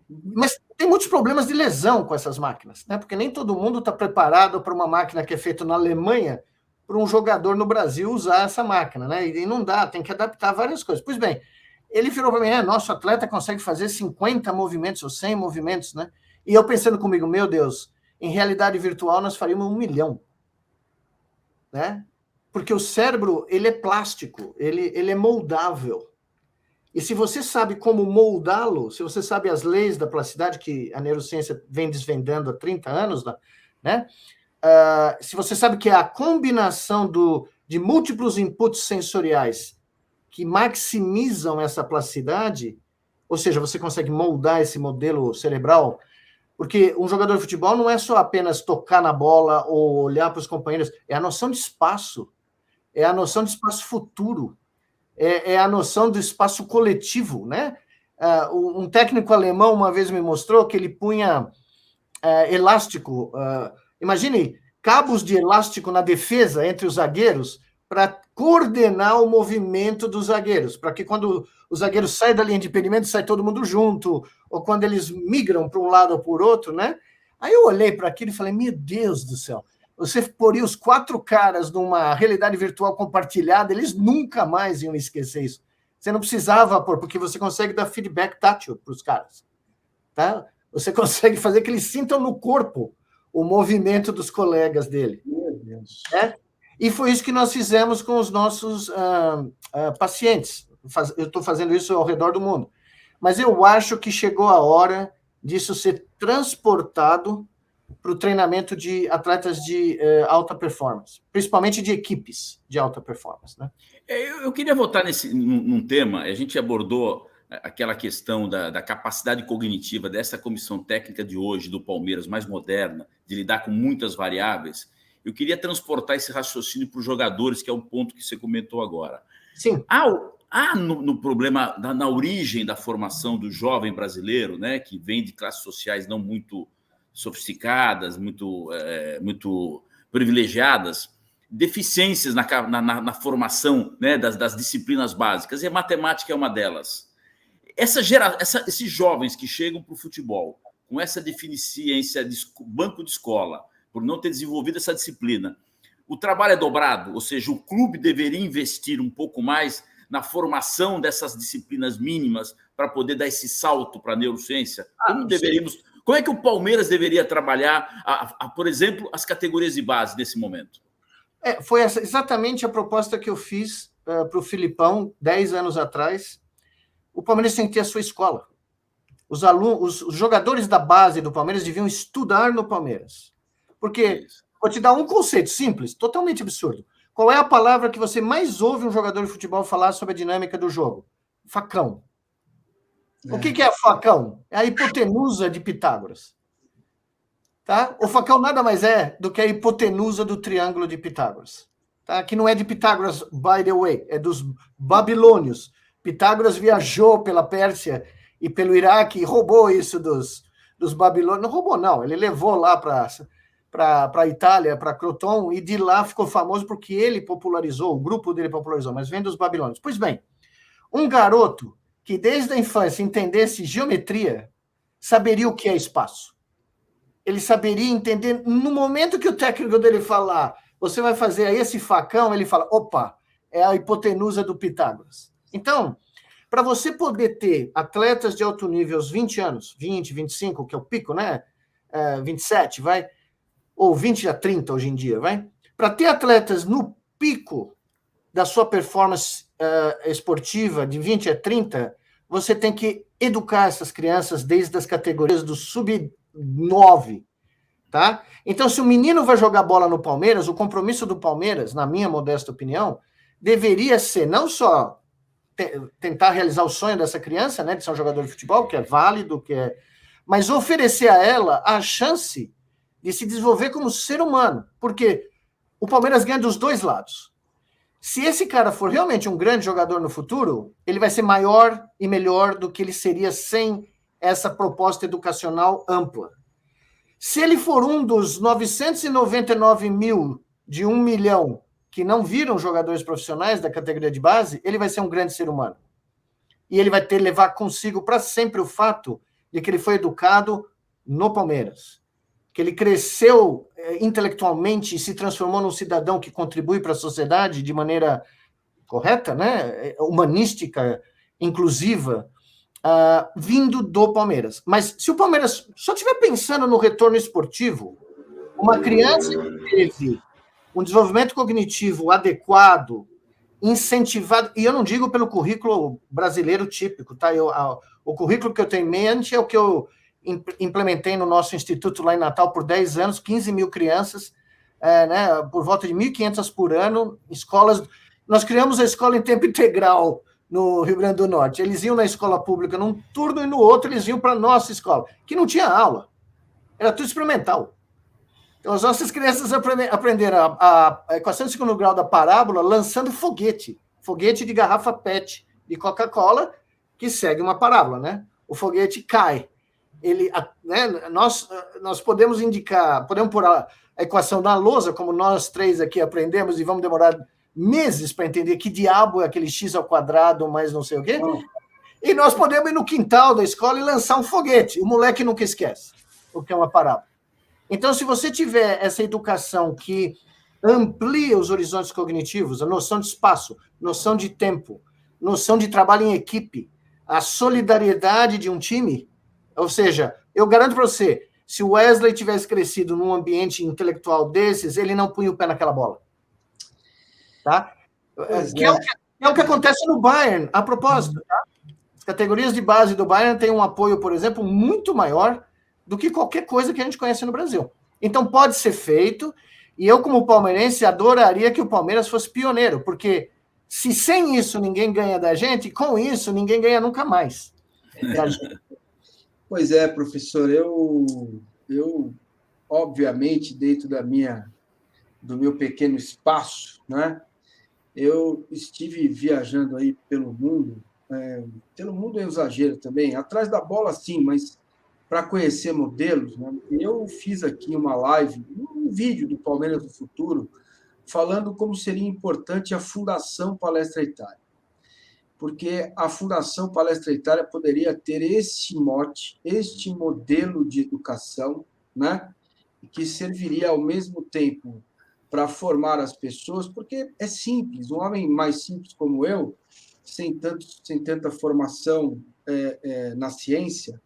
Mas tem muitos problemas de lesão com essas máquinas, né? Porque nem todo mundo está preparado para uma máquina que é feita na Alemanha para um jogador no Brasil usar essa máquina, né? E não dá, tem que adaptar várias coisas. Pois bem, ele virou para mim, nosso atleta consegue fazer 50 movimentos ou 100 movimentos, né? E eu pensando comigo, meu Deus, em realidade virtual nós faríamos 1 milhão, né? Porque o cérebro, ele é plástico, ele é moldável. E se você sabe como moldá-lo, se você sabe as leis da plasticidade que a neurociência vem desvendando há 30 anos, né? Se você sabe que é a combinação de múltiplos inputs sensoriais que maximizam essa plasticidade, ou seja, você consegue moldar esse modelo cerebral, porque um jogador de futebol não é só apenas tocar na bola ou olhar para os companheiros, é a noção de espaço, é a noção de espaço futuro, é a noção do espaço coletivo, né? Um técnico alemão uma vez me mostrou que ele punha elástico, imagine cabos de elástico na defesa entre os zagueiros para coordenar o movimento dos zagueiros, para que quando os zagueiros saem da linha de impedimento, sai todo mundo junto, ou quando eles migram para um lado ou por outro, né? Aí eu olhei para aquilo e falei, meu Deus do céu, você poria os 4 caras numa realidade virtual compartilhada, eles nunca mais iam esquecer isso. Você não precisava pôr, porque você consegue dar feedback tátil para os caras, tá? Você consegue fazer que eles sintam no corpo o movimento dos colegas dele. Meu Deus. E foi isso que nós fizemos com os nossos pacientes. Eu estou fazendo isso ao redor do mundo. Mas eu acho que chegou a hora disso ser transportado para o treinamento de atletas de alta performance, principalmente de equipes de alta performance, né? Eu queria voltar num tema, a gente abordou aquela questão da capacidade cognitiva dessa comissão técnica de hoje, do Palmeiras, mais moderna, de lidar com muitas variáveis. Eu queria transportar esse raciocínio para os jogadores, que é um ponto que você comentou agora. Sim. Há no problema, na origem da formação do jovem brasileiro, né, que vem de classes sociais não muito sofisticadas, muito privilegiadas, deficiências na formação, né, das disciplinas básicas, e a matemática é uma delas. Esses jovens que chegam para o futebol com essa deficiência de banco de escola, por não ter desenvolvido essa disciplina, o trabalho é dobrado, ou seja, o clube deveria investir um pouco mais na formação dessas disciplinas mínimas para poder dar esse salto para a neurociência? Como é que o Palmeiras deveria trabalhar, por exemplo, as categorias de base nesse momento? Foi exatamente a proposta que eu fiz para o Filipão 10 anos atrás. O Palmeiras tem que ter a sua escola. Os jogadores da base do Palmeiras deviam estudar no Palmeiras. Porque, vou te dar um conceito simples, totalmente absurdo. Qual é a palavra que você mais ouve um jogador de futebol falar sobre a dinâmica do jogo? Facão. O que é facão? É a hipotenusa de Pitágoras. Tá? O facão nada mais é do que a hipotenusa do triângulo de Pitágoras. Tá? Que não é de Pitágoras, by the way, é dos babilônios. Pitágoras viajou pela Pérsia e pelo Iraque e roubou isso dos babilônios. Não roubou, não. Ele levou lá para a Itália, para Croton, e de lá ficou famoso porque ele popularizou, o grupo dele popularizou, mas vem dos babilônios. Pois bem, um garoto que desde a infância entendesse geometria, saberia o que é espaço. Ele saberia entender, no momento que o técnico dele falar, você vai fazer esse facão, ele fala, opa, é a hipotenusa do Pitágoras. Então, para você poder ter atletas de alto nível aos 20 anos, 20, 25, que é o pico, né? 27, vai? Ou 20 a 30 hoje em dia, vai? Para ter atletas no pico da sua performance esportiva de 20 a 30, você tem que educar essas crianças desde as categorias do sub-9, tá? Então, se o menino vai jogar bola no Palmeiras, o compromisso do Palmeiras, na minha modesta opinião, deveria ser não só tentar realizar o sonho dessa criança, né, de ser um jogador de futebol, que é válido, mas oferecer a ela a chance de se desenvolver como ser humano, porque o Palmeiras ganha dos dois lados. Se esse cara for realmente um grande jogador no futuro, ele vai ser maior e melhor do que ele seria sem essa proposta educacional ampla. Se ele for um dos 999 mil de 1 milhão que não viram jogadores profissionais da categoria de base, ele vai ser um grande ser humano. E ele vai levar consigo para sempre o fato de que ele foi educado no Palmeiras, que ele cresceu intelectualmente e se transformou num cidadão que contribui para a sociedade de maneira correta, né? Humanística, inclusiva, vindo do Palmeiras. Mas se o Palmeiras só estiver pensando no retorno esportivo, uma criança que teve um desenvolvimento cognitivo adequado, incentivado, e eu não digo pelo currículo brasileiro típico, tá? O currículo que eu tenho em mente é o que eu implementei no nosso instituto lá em Natal por 10 anos, 15 mil crianças, né, por volta de 1.500 por ano, escolas. Nós criamos a escola em tempo integral no Rio Grande do Norte. Eles iam na escola pública num turno e no outro eles iam para a nossa escola, que não tinha aula, era tudo experimental. Então, as nossas crianças aprenderam a equação de segundo grau da parábola lançando foguete de garrafa PET de Coca-Cola, que segue uma parábola, né? O foguete cai. Nós podemos pôr a equação na lousa, como nós três aqui aprendemos, e vamos demorar meses para entender que diabo é aquele x ao quadrado, mais não sei o quê. E nós podemos ir no quintal da escola e lançar um foguete. O moleque nunca esquece o que é uma parábola. Então, se você tiver essa educação que amplia os horizontes cognitivos, a noção de espaço, noção de tempo, noção de trabalho em equipe, a solidariedade de um time, ou seja, eu garanto para você, se o Wesley tivesse crescido num ambiente intelectual desses, ele não punha o pé naquela bola. Tá? É o que acontece no Bayern, a propósito. Tá? As categorias de base do Bayern têm um apoio, por exemplo, muito maior do que qualquer coisa que a gente conhece no Brasil. Então, pode ser feito, e eu, como palmeirense, adoraria que o Palmeiras fosse pioneiro, porque se sem isso ninguém ganha da gente, com isso ninguém ganha nunca mais. Pois é, professor, eu obviamente, dentro do meu pequeno espaço, né, eu estive viajando aí pelo mundo é exagero também, atrás da bola sim, mas para conhecer modelos, né? Eu fiz aqui uma live, um vídeo do Palmeiras do Futuro, falando como seria importante a Fundação Palestra Itália. Porque a Fundação Palestra Itália poderia ter este mote, este modelo de educação, né? Que serviria ao mesmo tempo para formar as pessoas, porque é simples, um homem mais simples como eu, sem tanta formação na ciência,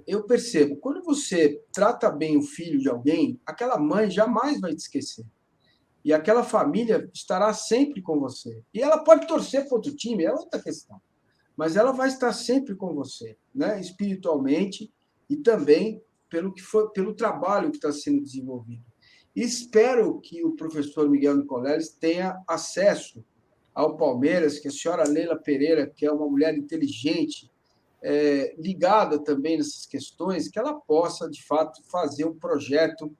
eu percebo, quando você trata bem o filho de alguém, aquela mãe jamais vai te esquecer. E aquela família estará sempre com você. E ela pode torcer para outro time, é outra questão. Mas ela vai estar sempre com você, né? Espiritualmente e também pelo trabalho que está sendo desenvolvido. E espero que o professor Miguel Nicoleles tenha acesso ao Palmeiras, que a senhora Leila Pereira, que é uma mulher inteligente, ligada também nessas questões, que ela possa, de fato, fazer um projeto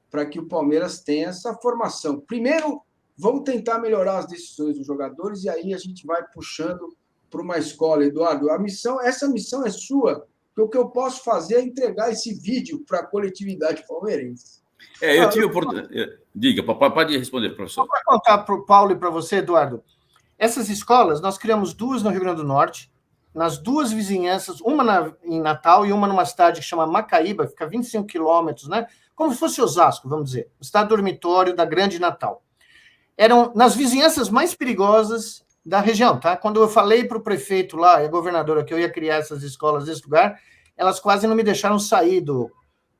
para que o Palmeiras tenha essa formação. Primeiro, vamos tentar melhorar as decisões dos jogadores e aí a gente vai puxando para uma escola. Eduardo, essa missão é sua, porque o que eu posso fazer é entregar esse vídeo para a coletividade palmeirense. Eu tive oportunidade. Diga, pode responder, professor. Só para contar para o Paulo e para você, Eduardo, essas escolas, nós criamos 2 no Rio Grande do Norte, nas 2 vizinhanças, uma em Natal e uma numa cidade que chama Macaíba, fica a 25 quilômetros, né? Como se fosse Osasco, vamos dizer, o estado dormitório da Grande Natal. Eram nas vizinhanças mais perigosas da região, tá? Quando eu falei para o prefeito lá, a governadora, que eu ia criar essas escolas nesse lugar, elas quase não me deixaram sair do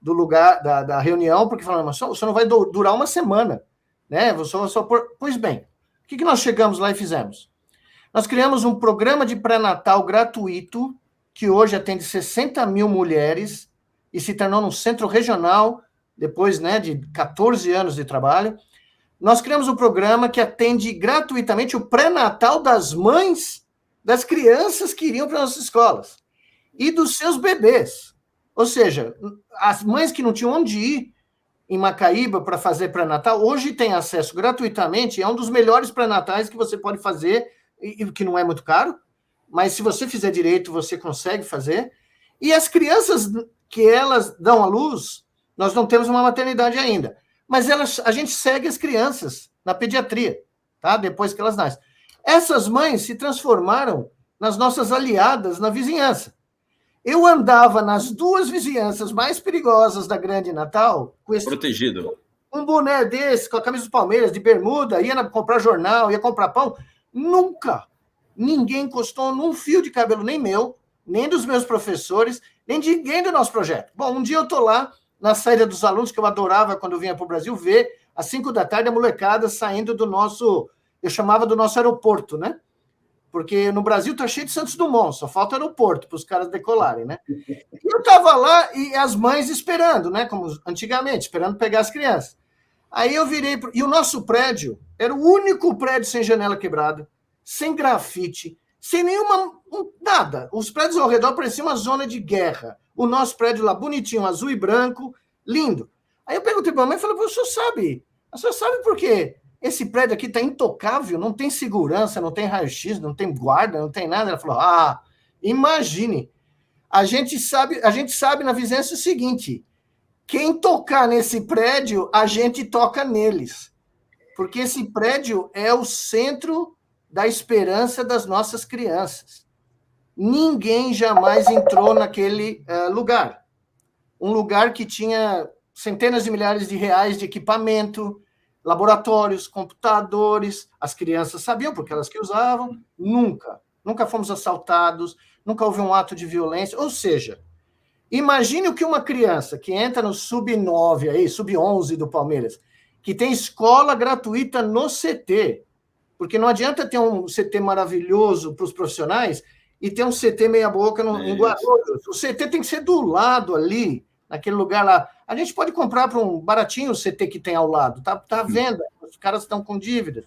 lugar da reunião, porque falaram, mas isso não vai durar uma semana, né? Pois bem, o que nós chegamos lá e fizemos? Nós criamos um programa de pré-natal gratuito, que hoje atende 60 mil mulheres, e se tornou um centro regional, depois, né, de 14 anos de trabalho. Nós criamos um programa que atende gratuitamente o pré-natal das mães das crianças que iriam para as nossas escolas, e dos seus bebês. Ou seja, as mães que não tinham onde ir em Macaíba para fazer pré-natal, hoje têm acesso gratuitamente, é um dos melhores pré-natais que você pode fazer, e que não é muito caro, mas se você fizer direito, você consegue fazer. E as crianças que elas dão à luz, nós não temos uma maternidade ainda, mas a gente segue as crianças na pediatria, tá? Depois que elas nascem. Essas mães se transformaram nas nossas aliadas na vizinhança. Eu andava nas 2 vizinhanças mais perigosas da Grande Natal, com esse protegido. Um boné desse, com a camisa do Palmeiras, de bermuda, ia comprar jornal, ia comprar pão. Nunca ninguém encostou num fio de cabelo, nem meu, nem dos meus professores, nem de ninguém do nosso projeto. Bom, um dia eu estou lá, na saída dos alunos, que eu adorava quando eu vinha para o Brasil, ver, às 5 da tarde, a molecada saindo do nosso, eu chamava do nosso aeroporto, né? Porque no Brasil está cheio de Santos Dumont, só falta aeroporto para os caras decolarem, né? E eu estava lá e as mães esperando, né? Como antigamente, esperando pegar as crianças. Aí eu virei... E o nosso prédio era o único prédio sem janela quebrada, sem grafite, sem nenhuma... nada. Os prédios ao redor pareciam uma zona de guerra. O nosso prédio lá, bonitinho, azul e branco, lindo. Aí eu perguntei para a mãe e falei, a senhora sabe por quê? Esse prédio aqui está intocável, não tem segurança, não tem raio-x, não tem guarda, não tem nada. Ela falou, imagine. A gente sabe na vizinhança o seguinte, quem tocar nesse prédio, a gente toca neles. Porque esse prédio é o centro da esperança das nossas crianças. Ninguém jamais entrou naquele lugar. Um lugar que tinha centenas de milhares de reais de equipamento, laboratórios, computadores, as crianças sabiam, porque elas que usavam, nunca fomos assaltados, nunca houve um ato de violência, ou seja, imagine o que uma criança que entra no sub-9, aí, sub-11 do Palmeiras, que tem escola gratuita no CT, porque não adianta ter um CT maravilhoso para os profissionais e ter um CT meia-boca em Guarulhos, o CT tem que ser do lado ali, naquele lugar lá. A gente pode comprar para um baratinho o CT que tem ao lado, tá à venda, os caras estão com dívidas,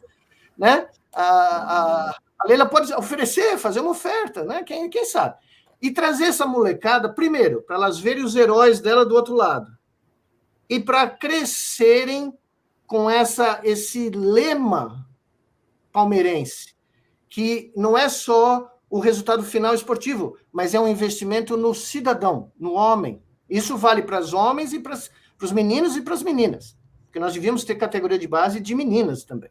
né? A Leila pode oferecer, fazer uma oferta, né? Quem sabe? E trazer essa molecada, primeiro, para elas verem os heróis dela do outro lado, e para crescerem com esse lema palmeirense, que não é só o resultado final esportivo, mas é um investimento no cidadão, no homem. Isso vale para os homens e para os meninos e para as meninas, porque nós devíamos ter categoria de base de meninas também,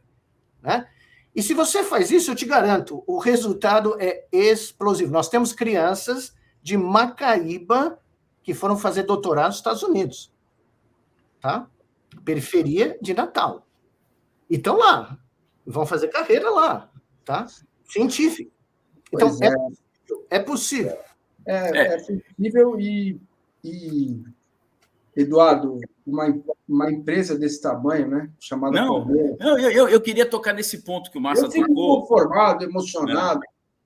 né? E se você faz isso, eu te garanto, o resultado é explosivo. Nós temos crianças de Macaíba que foram fazer doutorado nos Estados Unidos, tá? Periferia de Natal. E estão lá, vão fazer carreira lá, tá? Científica. Então, é possível. É possível e Eduardo, uma empresa desse tamanho, né? Chamada Palmeiras. Eu queria tocar nesse ponto que o Massa tocou. Eu fico conformado, emocionado.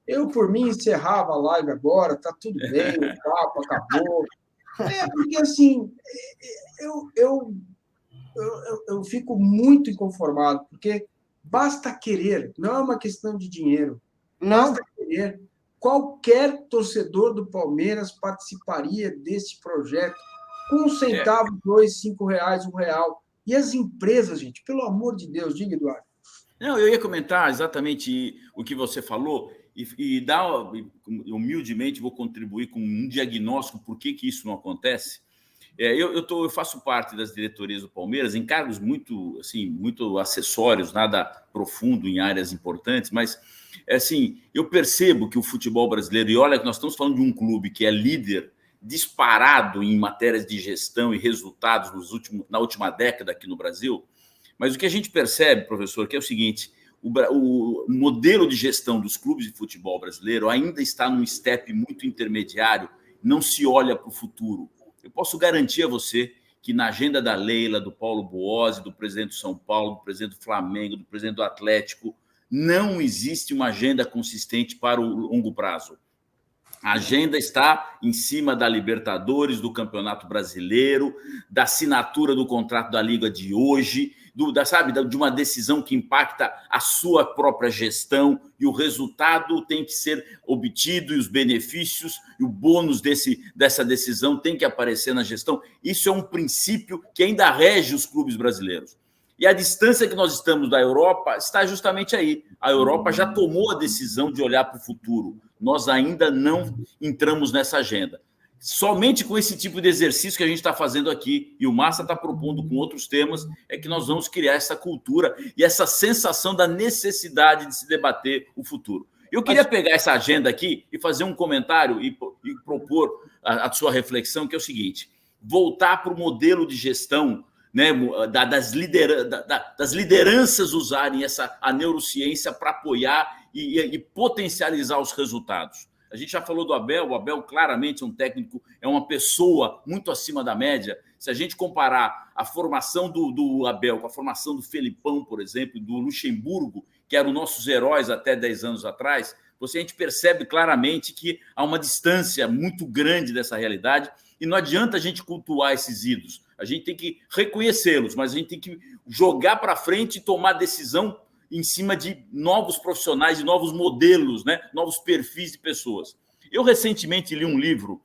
Eu, por mim, encerrava a live agora, tá tudo bem, o papo acabou. Porque, assim, eu fico muito inconformado, porque basta querer, não é uma questão de dinheiro. Não. Basta querer. Qualquer torcedor do Palmeiras participaria desse projeto com 1 centavo, 2, 5 reais, 1 real. E as empresas, gente, pelo amor de Deus, diga, Eduardo. Não, eu ia comentar exatamente o que você falou e humildemente vou contribuir com um diagnóstico por que isso não acontece. Eu faço parte das diretorias do Palmeiras em cargos muito acessórios, nada profundo em áreas importantes, mas assim, eu percebo que o futebol brasileiro, e olha que nós estamos falando de um clube que é líder disparado em matérias de gestão e resultados na última década aqui no Brasil, mas o que a gente percebe, professor, que é o seguinte, o modelo de gestão dos clubes de futebol brasileiro ainda está num step muito intermediário, não se olha para o futuro. Eu posso garantir a você que na agenda da Leila, do Paulo Boazzi, do presidente do São Paulo, do presidente do Flamengo, do presidente do Atlético, não existe uma agenda consistente para o longo prazo. A agenda está em cima da Libertadores, do Campeonato Brasileiro, da assinatura do contrato da Liga de hoje, de uma decisão que impacta a sua própria gestão, e o resultado tem que ser obtido, e os benefícios e o bônus dessa decisão tem que aparecer na gestão. Isso é um princípio que ainda rege os clubes brasileiros. E a distância que nós estamos da Europa está justamente aí. A Europa já tomou a decisão de olhar para o futuro. Nós ainda não entramos nessa agenda. somente com esse tipo de exercício que a gente está fazendo aqui, e o Massa está propondo com outros temas, é que nós vamos criar essa cultura e essa sensação da necessidade de se debater o futuro. Eu queria pegar essa agenda aqui e fazer um comentário e propor a sua reflexão, que é o seguinte: voltar para o modelo de gestão, né, das lideranças usarem a neurociência para apoiar e potencializar os resultados. A gente já falou do Abel, o Abel claramente é um técnico, é uma pessoa muito acima da média. Se a gente comparar a formação do Abel com a formação do Felipão, por exemplo, do Luxemburgo, que eram nossos heróis até 10 anos atrás, a gente percebe claramente que há uma distância muito grande dessa realidade e não adianta a gente cultuar esses ídolos. A gente tem que reconhecê-los, mas a gente tem que jogar para frente e tomar decisão em cima de novos profissionais, de novos modelos, né? Novos perfis de pessoas. Eu recentemente li um livro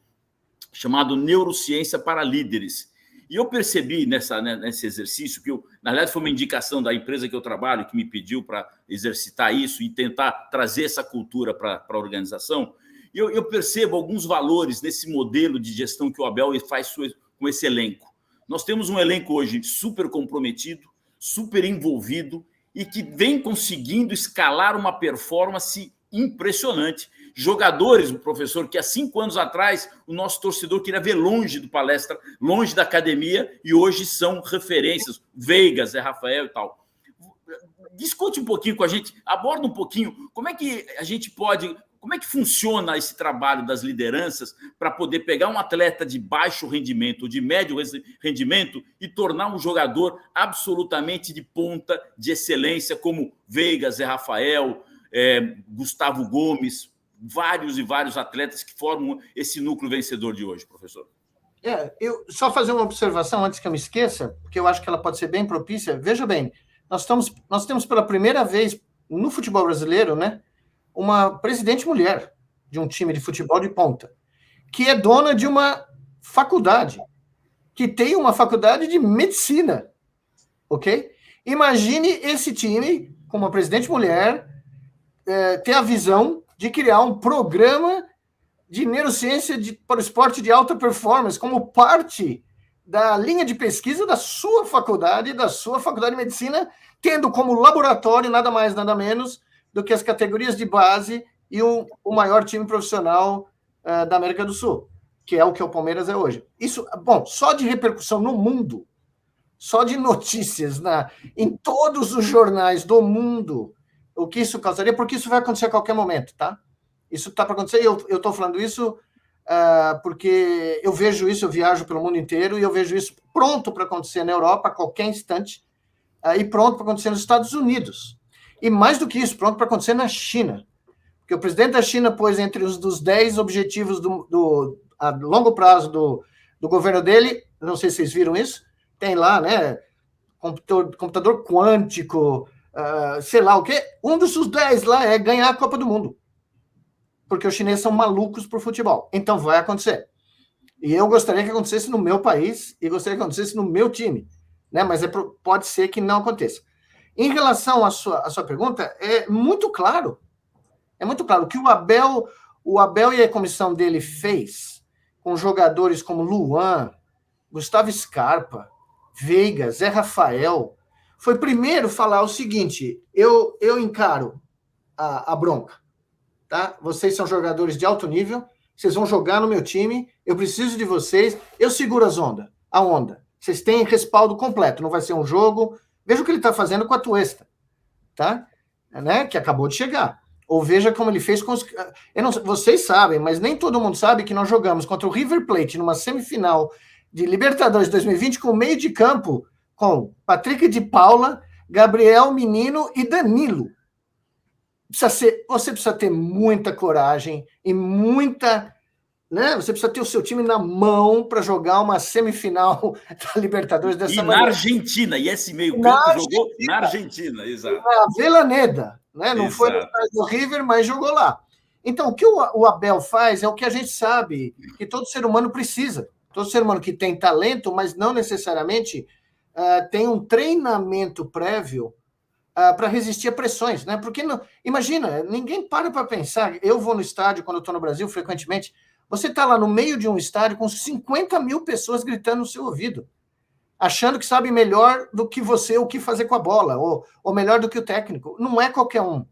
chamado Neurociência para Líderes. E eu percebi nesse exercício, que na verdade foi uma indicação da empresa que eu trabalho, que me pediu para exercitar isso e tentar trazer essa cultura para a organização. E eu percebo alguns valores nesse modelo de gestão que o Abel faz com esse elenco. Nós temos um elenco hoje super comprometido, super envolvido, e que vem conseguindo escalar uma performance impressionante. Jogadores, professor, que há 5 anos atrás o nosso torcedor queria ver longe do palestra, longe da academia, e hoje são referências, Veiga, Zé Rafael e tal. Discute um pouquinho com a gente, aborda um pouquinho como é que a gente pode... Como é que funciona esse trabalho das lideranças para poder pegar um atleta de baixo rendimento ou de médio rendimento e tornar um jogador absolutamente de ponta, de excelência, como Veiga, Zé Rafael, Gustavo Gomes, vários e vários atletas que formam esse núcleo vencedor de hoje, professor? Eu só fazer uma observação antes que eu me esqueça, porque eu acho que ela pode ser bem propícia. Veja bem, nós temos pela primeira vez no futebol brasileiro, né, uma presidente mulher de um time de futebol de ponta, que é dona de uma faculdade, que tem uma faculdade de medicina, ok? Imagine esse time, com uma presidente mulher, ter a visão de criar um programa de neurociência para o esporte de alta performance, como parte da linha de pesquisa da sua faculdade de medicina, tendo como laboratório nada mais, nada menos do que as categorias de base e o maior time profissional da América do Sul, que é o que o Palmeiras é hoje. Isso, bom, só de repercussão no mundo, só de notícias em todos os jornais do mundo, o que isso causaria, porque isso vai acontecer a qualquer momento, tá? Isso está para acontecer, e eu estou falando isso porque eu vejo isso, eu viajo pelo mundo inteiro, e eu vejo isso pronto para acontecer na Europa a qualquer instante, e pronto para acontecer nos Estados Unidos. E mais do que isso, pronto para acontecer na China. Porque o presidente da China pôs entre os dos 10 objetivos a longo prazo do governo dele, não sei se vocês viram isso, tem lá, né, computador quântico, sei lá o quê. Um dos 10 lá é ganhar a Copa do Mundo. Porque os chineses são malucos por futebol. Então vai acontecer. E eu gostaria que acontecesse no meu país e gostaria que acontecesse no meu time, né? Mas pode ser que não aconteça. Em relação à sua pergunta, é muito claro o que o Abel e a comissão dele fez com jogadores como Luan, Gustavo Scarpa, Veiga, Zé Rafael, foi primeiro falar o seguinte: eu encaro a bronca, tá? Vocês são jogadores de alto nível, vocês vão jogar no meu time, eu preciso de vocês, eu seguro a onda. Vocês têm respaldo completo, não vai ser um jogo... Veja o que ele está fazendo com a Tuesta, tá? Né? Que acabou de chegar. Ou veja como ele fez com os... Vocês sabem, mas nem todo mundo sabe que nós jogamos contra o River Plate numa semifinal de Libertadores 2020 com meio de campo com Patrick de Paula, Gabriel Menino e Danilo. Você precisa ter muita coragem e muita... Né? Você precisa ter o seu time na mão para jogar uma semifinal da Libertadores dessa maneira. Na Argentina, e esse meio-campo jogou na Argentina, exato. Na Avellaneda, né? Não foi no estádio do River, mas jogou lá. Então, o que o Abel faz é o que a gente sabe que todo ser humano precisa. Todo ser humano que tem talento, mas não necessariamente tem um treinamento prévio para resistir a pressões, né? Porque, imagina, ninguém para pensar. Eu vou no estádio, quando eu estou no Brasil, frequentemente... Você está lá no meio de um estádio com 50 mil pessoas gritando no seu ouvido, achando que sabe melhor do que você o que fazer com a bola, ou melhor do que o técnico. Não é qualquer um.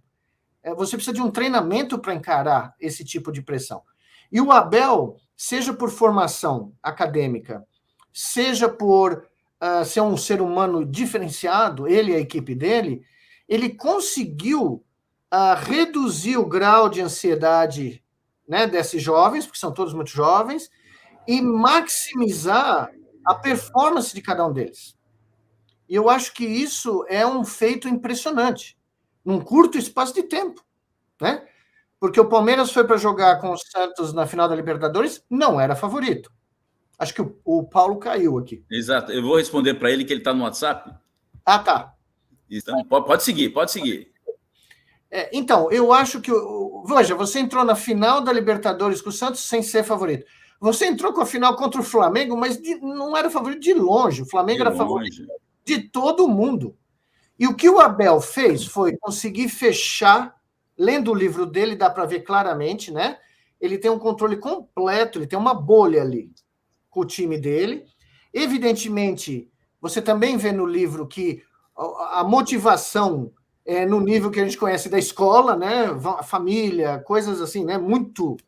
Você precisa de um treinamento para encarar esse tipo de pressão. E o Abel, seja por formação acadêmica, seja por ser um ser humano diferenciado, ele e a equipe dele, ele conseguiu reduzir o grau de ansiedade, né, desses jovens, porque são todos muito jovens, e maximizar a performance de cada um deles. E eu acho que isso é um feito impressionante, num curto espaço de tempo, né? Porque o Palmeiras foi para jogar com o Santos na final da Libertadores, não era favorito. Acho que o Paulo caiu aqui. Exato. Eu vou responder para ele que ele está no WhatsApp. Ah, tá. Então, pode seguir, pode seguir. Então, eu acho que... Veja, você entrou na final da Libertadores com o Santos sem ser favorito. Você entrou com a final contra o Flamengo, mas não era favorito de longe. O Flamengo era favorito de todo mundo. E o que o Abel fez foi conseguir fechar, lendo o livro dele, dá para ver claramente, né? Ele tem um controle completo, ele tem uma bolha ali com o time dele. Evidentemente, você também vê no livro que a motivação é no nível que a gente conhece da escola, né? Família, coisas assim, né? Muito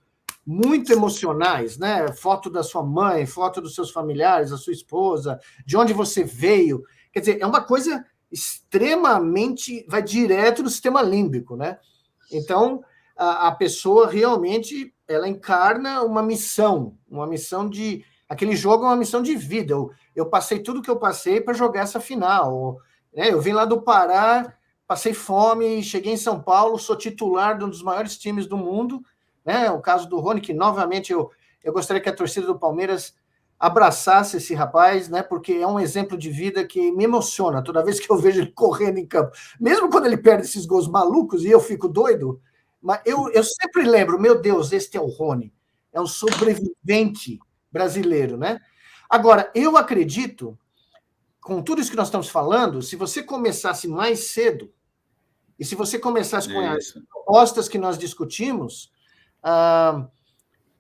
emocionais, né? Foto da sua mãe, foto dos seus familiares, da sua esposa, de onde você veio. Quer dizer, é uma coisa extremamente... vai direto no sistema límbico, né? Então, a pessoa realmente, ela encarna uma missão de... Aquele jogo é uma missão de vida. Eu passei tudo que eu passei para jogar essa final. Né? Eu vim lá do Pará, passei fome, cheguei em São Paulo, sou titular de um dos maiores times do mundo, né? O caso do Rony, que novamente eu gostaria que a torcida do Palmeiras abraçasse esse rapaz, né? Porque é um exemplo de vida que me emociona toda vez que eu vejo ele correndo em campo. Mesmo quando ele perde esses gols malucos e eu fico doido, mas eu sempre lembro, meu Deus, este é o Rony, é um sobrevivente brasileiro, né? Agora, eu acredito, com tudo isso que nós estamos falando, se você começasse mais cedo, e se você começasse com as propostas que nós discutimos,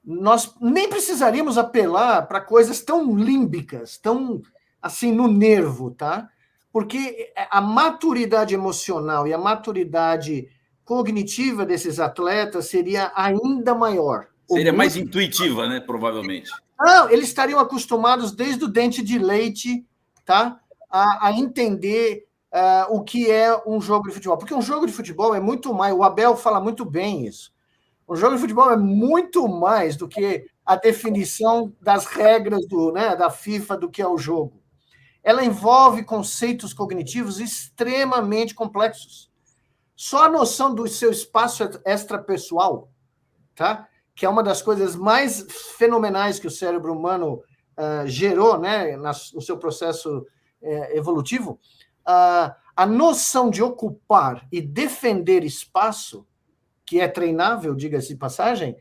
nós nem precisaríamos apelar para coisas tão límbicas, tão assim no nervo, tá? Porque a maturidade emocional e a maturidade cognitiva desses atletas seria ainda maior. Seria mais intuitiva, né? Provavelmente. Não, eles estariam acostumados desde o dente de leite, tá? A entender o que é um jogo de futebol. Porque um jogo de futebol é muito mais, o Abel fala muito bem isso. Um jogo de futebol é muito mais do que a definição das regras da FIFA do que é o jogo. Ela envolve conceitos cognitivos extremamente complexos. Só a noção do seu espaço extrapessoal, tá? Que é uma das coisas mais fenomenais que o cérebro humano gerou, né, no seu processo evolutivo, a noção de ocupar e defender espaço, que é treinável, diga-se de passagem,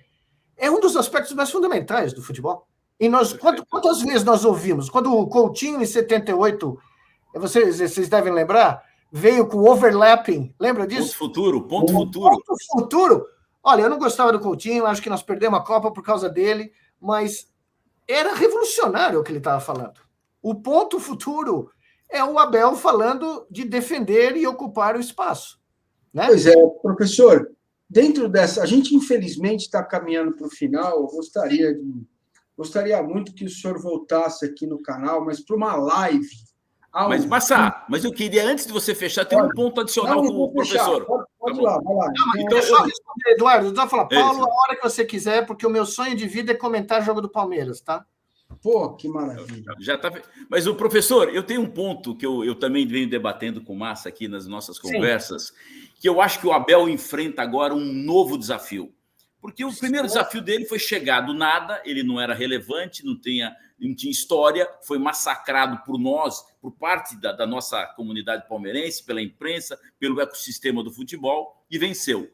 é um dos aspectos mais fundamentais do futebol. E quantas vezes nós ouvimos? Quando o Coutinho, em 78, vocês devem lembrar, veio com overlapping, lembra disso? Ponto futuro. Olha, eu não gostava do Coutinho, acho que nós perdemos a Copa por causa dele, mas era revolucionário o que ele estava falando. O ponto futuro é o Abel falando de defender e ocupar o espaço. Né? Pois é, professor, dentro dessa... A gente, infelizmente, está caminhando para o final. Eu gostaria muito que o senhor voltasse aqui no canal, mas para uma live. Mas eu queria, antes de você fechar, ter um ponto adicional com o professor. Pode lá, vai lá. Então, só responder, Eduardo. Então, falar, Paulo, a hora que você quiser, porque o meu sonho de vida é comentar jogo do Palmeiras, tá? Pô, que maravilha. Já tá... Mas, o professor, eu tenho um ponto que eu também venho debatendo com Massa aqui nas nossas conversas, que eu acho que o Abel enfrenta agora um novo desafio. Porque o primeiro desafio dele foi chegar do nada, ele não era relevante, não tinha história, foi massacrado por nós, por parte da nossa comunidade palmeirense, pela imprensa, pelo ecossistema do futebol, e venceu.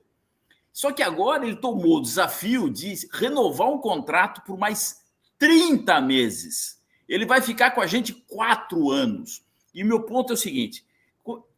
Só que agora ele tomou o desafio de renovar um contrato por mais 30 meses. Ele vai ficar com a gente 4 anos. E meu ponto é o seguinte,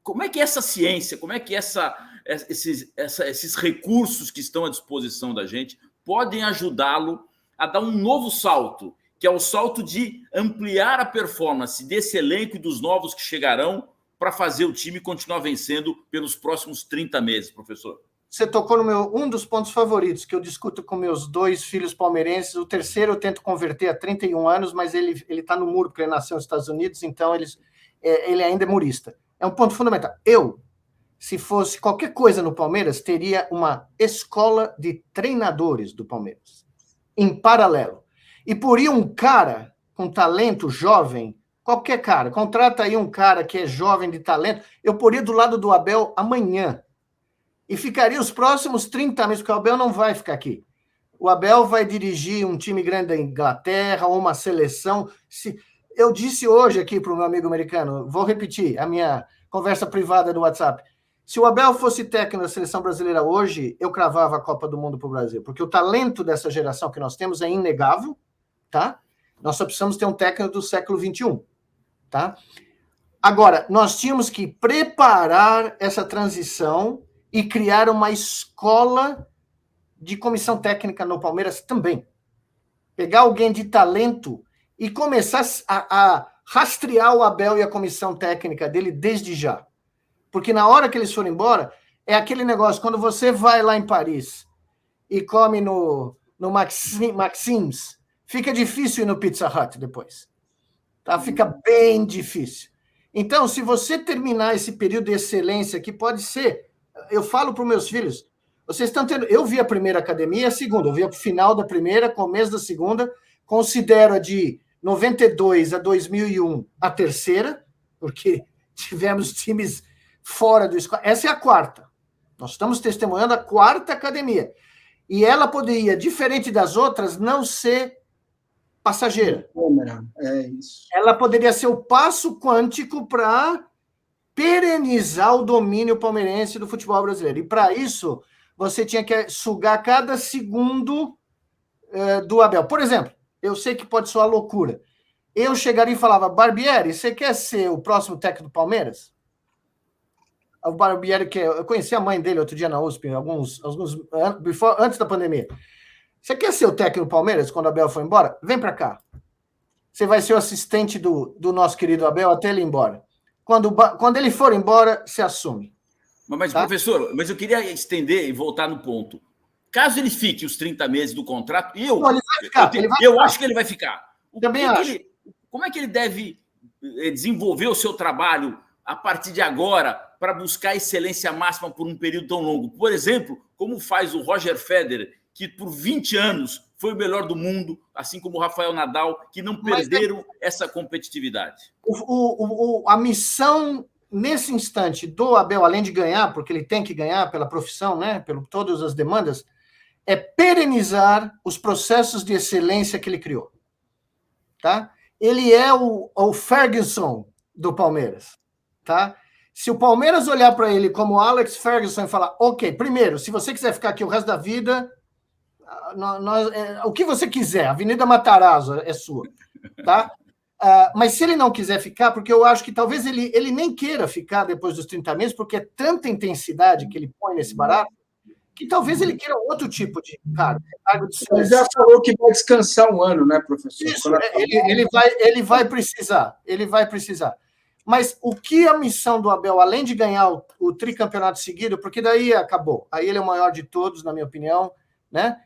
como é que essa ciência, como é que esses recursos que estão à disposição da gente podem ajudá-lo a dar um novo salto, que é o salto de ampliar a performance desse elenco e dos novos que chegarão para fazer o time continuar vencendo pelos próximos 30 meses, professor? Você tocou no um dos pontos favoritos, que eu discuto com meus 2 filhos palmeirenses. O terceiro eu tento converter há 31 anos, mas ele está no muro, porque ele nasceu nos Estados Unidos, então ele ainda é murista. É um ponto fundamental. Eu, se fosse qualquer coisa no Palmeiras, teria uma escola de treinadores do Palmeiras, em paralelo. E poria um cara com talento jovem, qualquer cara, contrata aí um cara que é jovem de talento, eu poria do lado do Abel amanhã. E ficaria os próximos 30 meses, porque o Abel não vai ficar aqui. O Abel vai dirigir um time grande da Inglaterra ou uma seleção. Eu disse hoje aqui para o meu amigo americano, vou repetir a minha conversa privada do WhatsApp. Se o Abel fosse técnico da seleção brasileira hoje, eu cravava a Copa do Mundo para o Brasil, porque o talento dessa geração que nós temos é inegável, tá? Nós só precisamos ter um técnico do século XXI, tá? Agora, nós tínhamos que preparar essa transição e criar uma escola de comissão técnica no Palmeiras também. Pegar alguém de talento e começar a rastrear o Abel e a comissão técnica dele desde já. Porque na hora que eles forem embora, é aquele negócio, quando você vai lá em Paris e come no Maxim's, fica difícil ir no Pizza Hut depois. Tá? Fica bem difícil. Então, se você terminar esse período de excelência, que pode ser... Eu falo para os meus filhos, vocês estão tendo... Eu vi a primeira academia e a segunda. Eu vi o final da primeira, começo da segunda. Considero a de 92 a 2001 a terceira, porque tivemos times fora do escola. Essa é a quarta. Nós estamos testemunhando a quarta academia. E ela poderia, diferente das outras, não ser passageira. É isso. Ela poderia ser o passo quântico para perenizar o domínio palmeirense do futebol brasileiro. E para isso, você tinha que sugar cada segundo do Abel. Por exemplo, eu sei que pode soar loucura. Eu chegaria e falava, Barbieri, você quer ser o próximo técnico do Palmeiras? O Barbieri, eu conheci a mãe dele outro dia na USP, antes da pandemia. Você quer ser o técnico do Palmeiras quando o Abel for embora? Vem para cá. Você vai ser o assistente do nosso querido Abel até ele ir embora. Quando ele for embora, se assume. Mas tá? Professor, eu queria estender e voltar no ponto. Caso ele fique os 30 meses do contrato, ele vai ficar, eu acho que ele vai ficar. Também acho. Como é que ele deve desenvolver o seu trabalho a partir de agora para buscar excelência máxima por um período tão longo? Por exemplo, como faz o Roger Federer, que por 20 anos foi o melhor do mundo, assim como o Rafael Nadal, que não perderam essa competitividade. A missão, nesse instante, do Abel, além de ganhar, porque ele tem que ganhar pela profissão, né, por todas as demandas, é perenizar os processos de excelência que ele criou. Tá? Ele é o Ferguson do Palmeiras. Tá? Se o Palmeiras olhar para ele como Alex Ferguson e falar, ok, primeiro, se você quiser ficar aqui o resto da vida, o que você quiser, a Avenida Matarazzo é sua, tá? Mas se ele não quiser ficar, porque eu acho que talvez ele nem queira ficar depois dos 30 meses, porque é tanta intensidade que ele põe nesse barato, que talvez ele queira outro tipo de cargo de ele já falou que vai descansar um ano, né, professor? Isso, ele vai precisar. Mas o que a missão do Abel, além de ganhar o tricampeonato seguido, porque daí acabou, aí ele é o maior de todos, na minha opinião, né?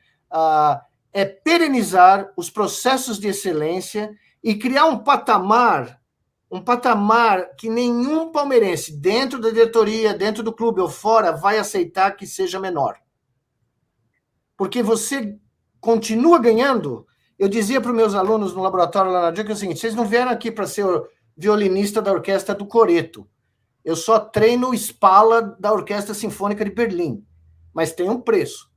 É perenizar os processos de excelência e criar um patamar que nenhum palmeirense, dentro da diretoria, dentro do clube ou fora, vai aceitar que seja menor. Porque você continua ganhando. Eu dizia para os meus alunos no laboratório lá na DIA que é o seguinte, vocês não vieram aqui para ser o violinista da orquestra do Coreto. Eu só treino Spala da Orquestra Sinfônica de Berlim. Mas tem um preço.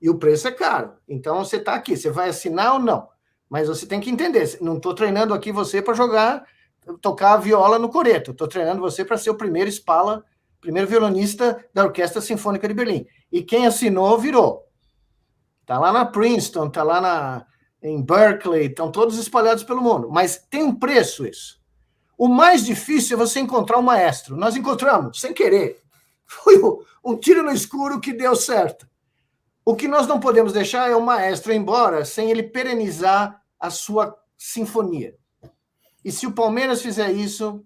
E o preço é caro. Então, você está aqui. Você vai assinar ou não? Mas você tem que entender. Não estou treinando aqui você para tocar a viola no Coreto. Estou treinando você para ser o primeiro Spala, primeiro violonista da Orquestra Sinfônica de Berlim. E quem assinou, virou. Está lá na Princeton, está lá em Berkeley, estão todos espalhados pelo mundo. Mas tem um preço isso. O mais difícil é você encontrar um maestro. Nós encontramos, sem querer. Foi um tiro no escuro que deu certo. O que nós não podemos deixar é o maestro ir embora sem ele perenizar a sua sinfonia. E se o Palmeiras fizer isso,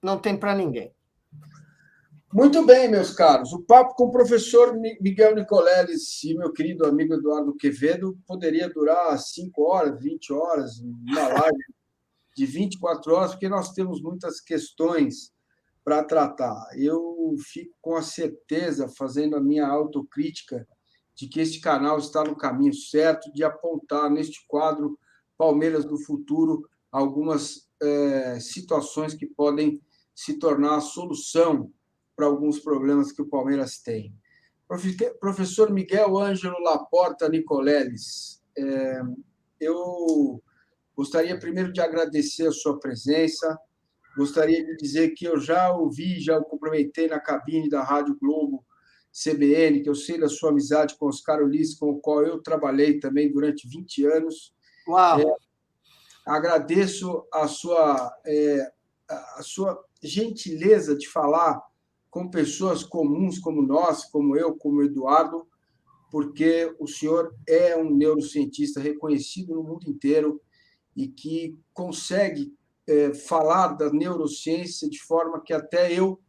não tem para ninguém. Muito bem, meus caros. O papo com o professor Miguel Nicoleles e meu querido amigo Eduardo Quevedo poderia durar 5 horas, 20 horas, uma live de 24 horas, porque nós temos muitas questões para tratar. Eu fico com a certeza, fazendo a minha autocrítica, de que este canal está no caminho certo de apontar neste quadro Palmeiras do Futuro algumas situações que podem se tornar a solução para alguns problemas que o Palmeiras tem. Professor Miguel Ângelo Laporta Nicoleles, eu gostaria primeiro de agradecer a sua presença, gostaria de dizer que eu já ouvi, já o cumprimentei na cabine da Rádio Globo CBN, que eu sei da sua amizade com Oscar Ulisses, com o qual eu trabalhei também durante 20 anos. Uau! Agradeço a sua gentileza de falar com pessoas comuns como nós, como eu, como o Eduardo, porque o senhor é um neurocientista reconhecido no mundo inteiro e que consegue falar da neurociência de forma que até eu,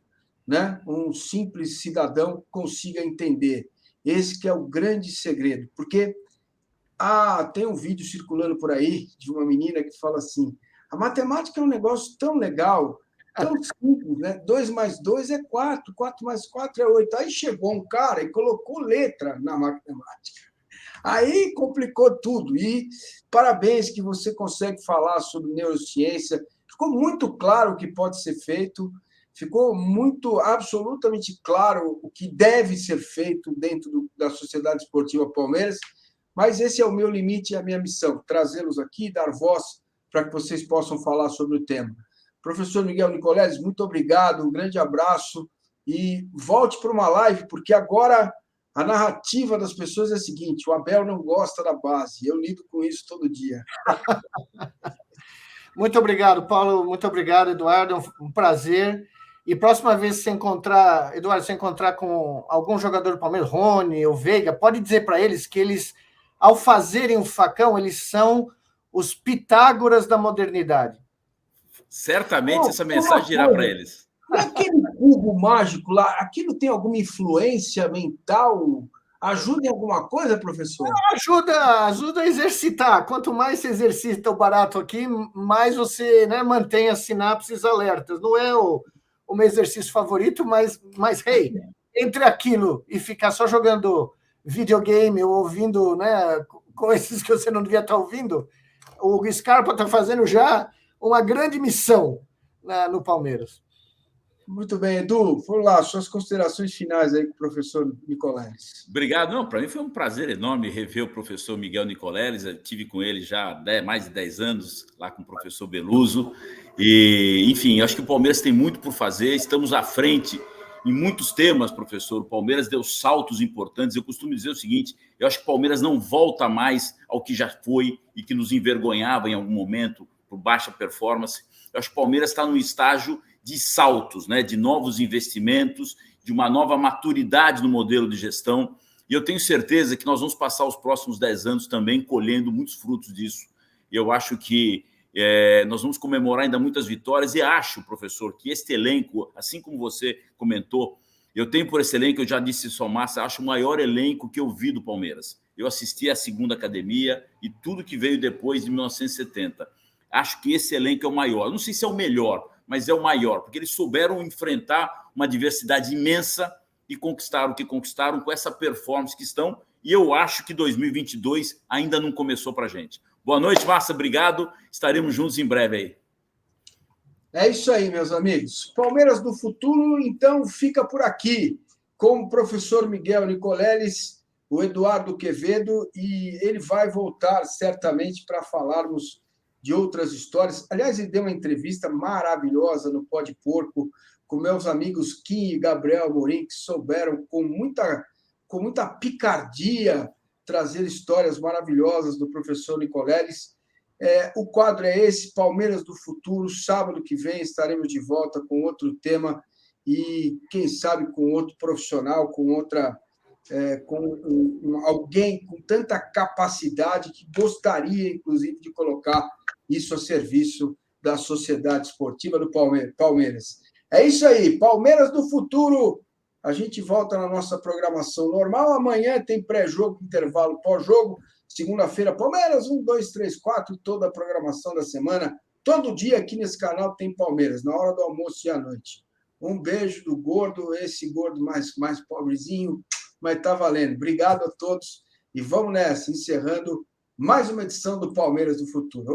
né, um simples cidadão, consiga entender. Esse que é o grande segredo, porque tem um vídeo circulando por aí de uma menina que fala assim: a matemática é um negócio tão legal, tão simples, né? 2 mais 2 é 4, 4 mais 4 é 8. Aí chegou um cara e colocou letra na matemática. Aí complicou tudo. E parabéns que você consegue falar sobre neurociência. Ficou muito claro o que pode ser feito, ficou absolutamente claro o que deve ser feito dentro da Sociedade Esportiva Palmeiras, mas esse é o meu limite e a minha missão, trazê-los aqui, dar voz para que vocês possam falar sobre o tema. Professor Miguel Nicoleles, muito obrigado, um grande abraço e volte para uma live, porque agora a narrativa das pessoas é a seguinte: o Abel não gosta da base, eu lido com isso todo dia. Muito obrigado, Paulo, muito obrigado, Eduardo, um prazer. E próxima vez que você encontrar, Eduardo, se encontrar com algum jogador do Palmeiras, Rony ou Veiga, pode dizer para eles que eles, ao fazerem o facão, eles são os Pitágoras da modernidade. Certamente essa mensagem irá para eles. Aquele cubo mágico lá, aquilo tem alguma influência mental? Ajuda em alguma coisa, professor? Ajuda a exercitar. Quanto mais você exercita o barato aqui, mais você, né, mantém as sinapses alertas. Não é o meu exercício favorito, mas hey, entre aquilo e ficar só jogando videogame ou ouvindo, né, coisas que você não devia estar ouvindo, o Scarpa está fazendo já uma grande missão no Palmeiras. Muito bem, Edu, vamos lá, suas considerações finais aí com o professor Nicoleles. Obrigado. Não, para mim foi um prazer enorme rever o professor Miguel Nicoleles. Eu tive com ele já há mais de 10 anos, lá com o professor Beluso. E, enfim, acho que o Palmeiras tem muito por fazer, estamos à frente em muitos temas, professor. O Palmeiras deu saltos importantes. Eu costumo dizer o seguinte: eu acho que o Palmeiras não volta mais ao que já foi e que nos envergonhava em algum momento por baixa performance. Eu acho que o Palmeiras está num estágio de saltos, né, de novos investimentos, de uma nova maturidade no modelo de gestão. E eu tenho certeza que nós vamos passar os próximos 10 anos também colhendo muitos frutos disso. E eu acho que nós vamos comemorar ainda muitas vitórias e acho, professor, que este elenco, assim como você comentou, eu tenho por esse elenco, eu já disse isso ao Massa, acho o maior elenco que eu vi do Palmeiras. Eu assisti à segunda academia e tudo que veio depois de 1970. Acho que esse elenco é o maior. Não sei se é o melhor, mas é o maior, porque eles souberam enfrentar uma diversidade imensa e conquistaram o que conquistaram com essa performance que estão. E eu acho que 2022 ainda não começou para a gente. Boa noite, Massa, obrigado. Estaremos juntos em breve aí. É isso aí, meus amigos. Palmeiras do Futuro, então, fica por aqui com o professor Miguel Nicoleles, o Eduardo Quevedo, e ele vai voltar certamente para falarmos de outras histórias. Aliás, ele deu uma entrevista maravilhosa no Pó de Porco com meus amigos Kim e Gabriel Amorim, que souberam com muita picardia trazer histórias maravilhosas do professor Nicoleles. O quadro é esse, Palmeiras do Futuro. Sábado que vem estaremos de volta com outro tema e, quem sabe, com outro profissional, com outra com alguém com tanta capacidade que gostaria, inclusive, de colocar isso a serviço da sociedade esportiva do Palmeiras. É isso aí, Palmeiras do futuro. A gente volta na nossa programação normal. Amanhã tem pré-jogo, intervalo, pós-jogo. Segunda-feira, Palmeiras, 1, 2, 3, 4, toda a programação da semana. Todo dia aqui nesse canal tem Palmeiras, na hora do almoço e à noite. Um beijo do gordo, esse gordo mais pobrezinho, mas tá valendo. Obrigado a todos e vamos nessa, encerrando mais uma edição do Palmeiras do Futuro.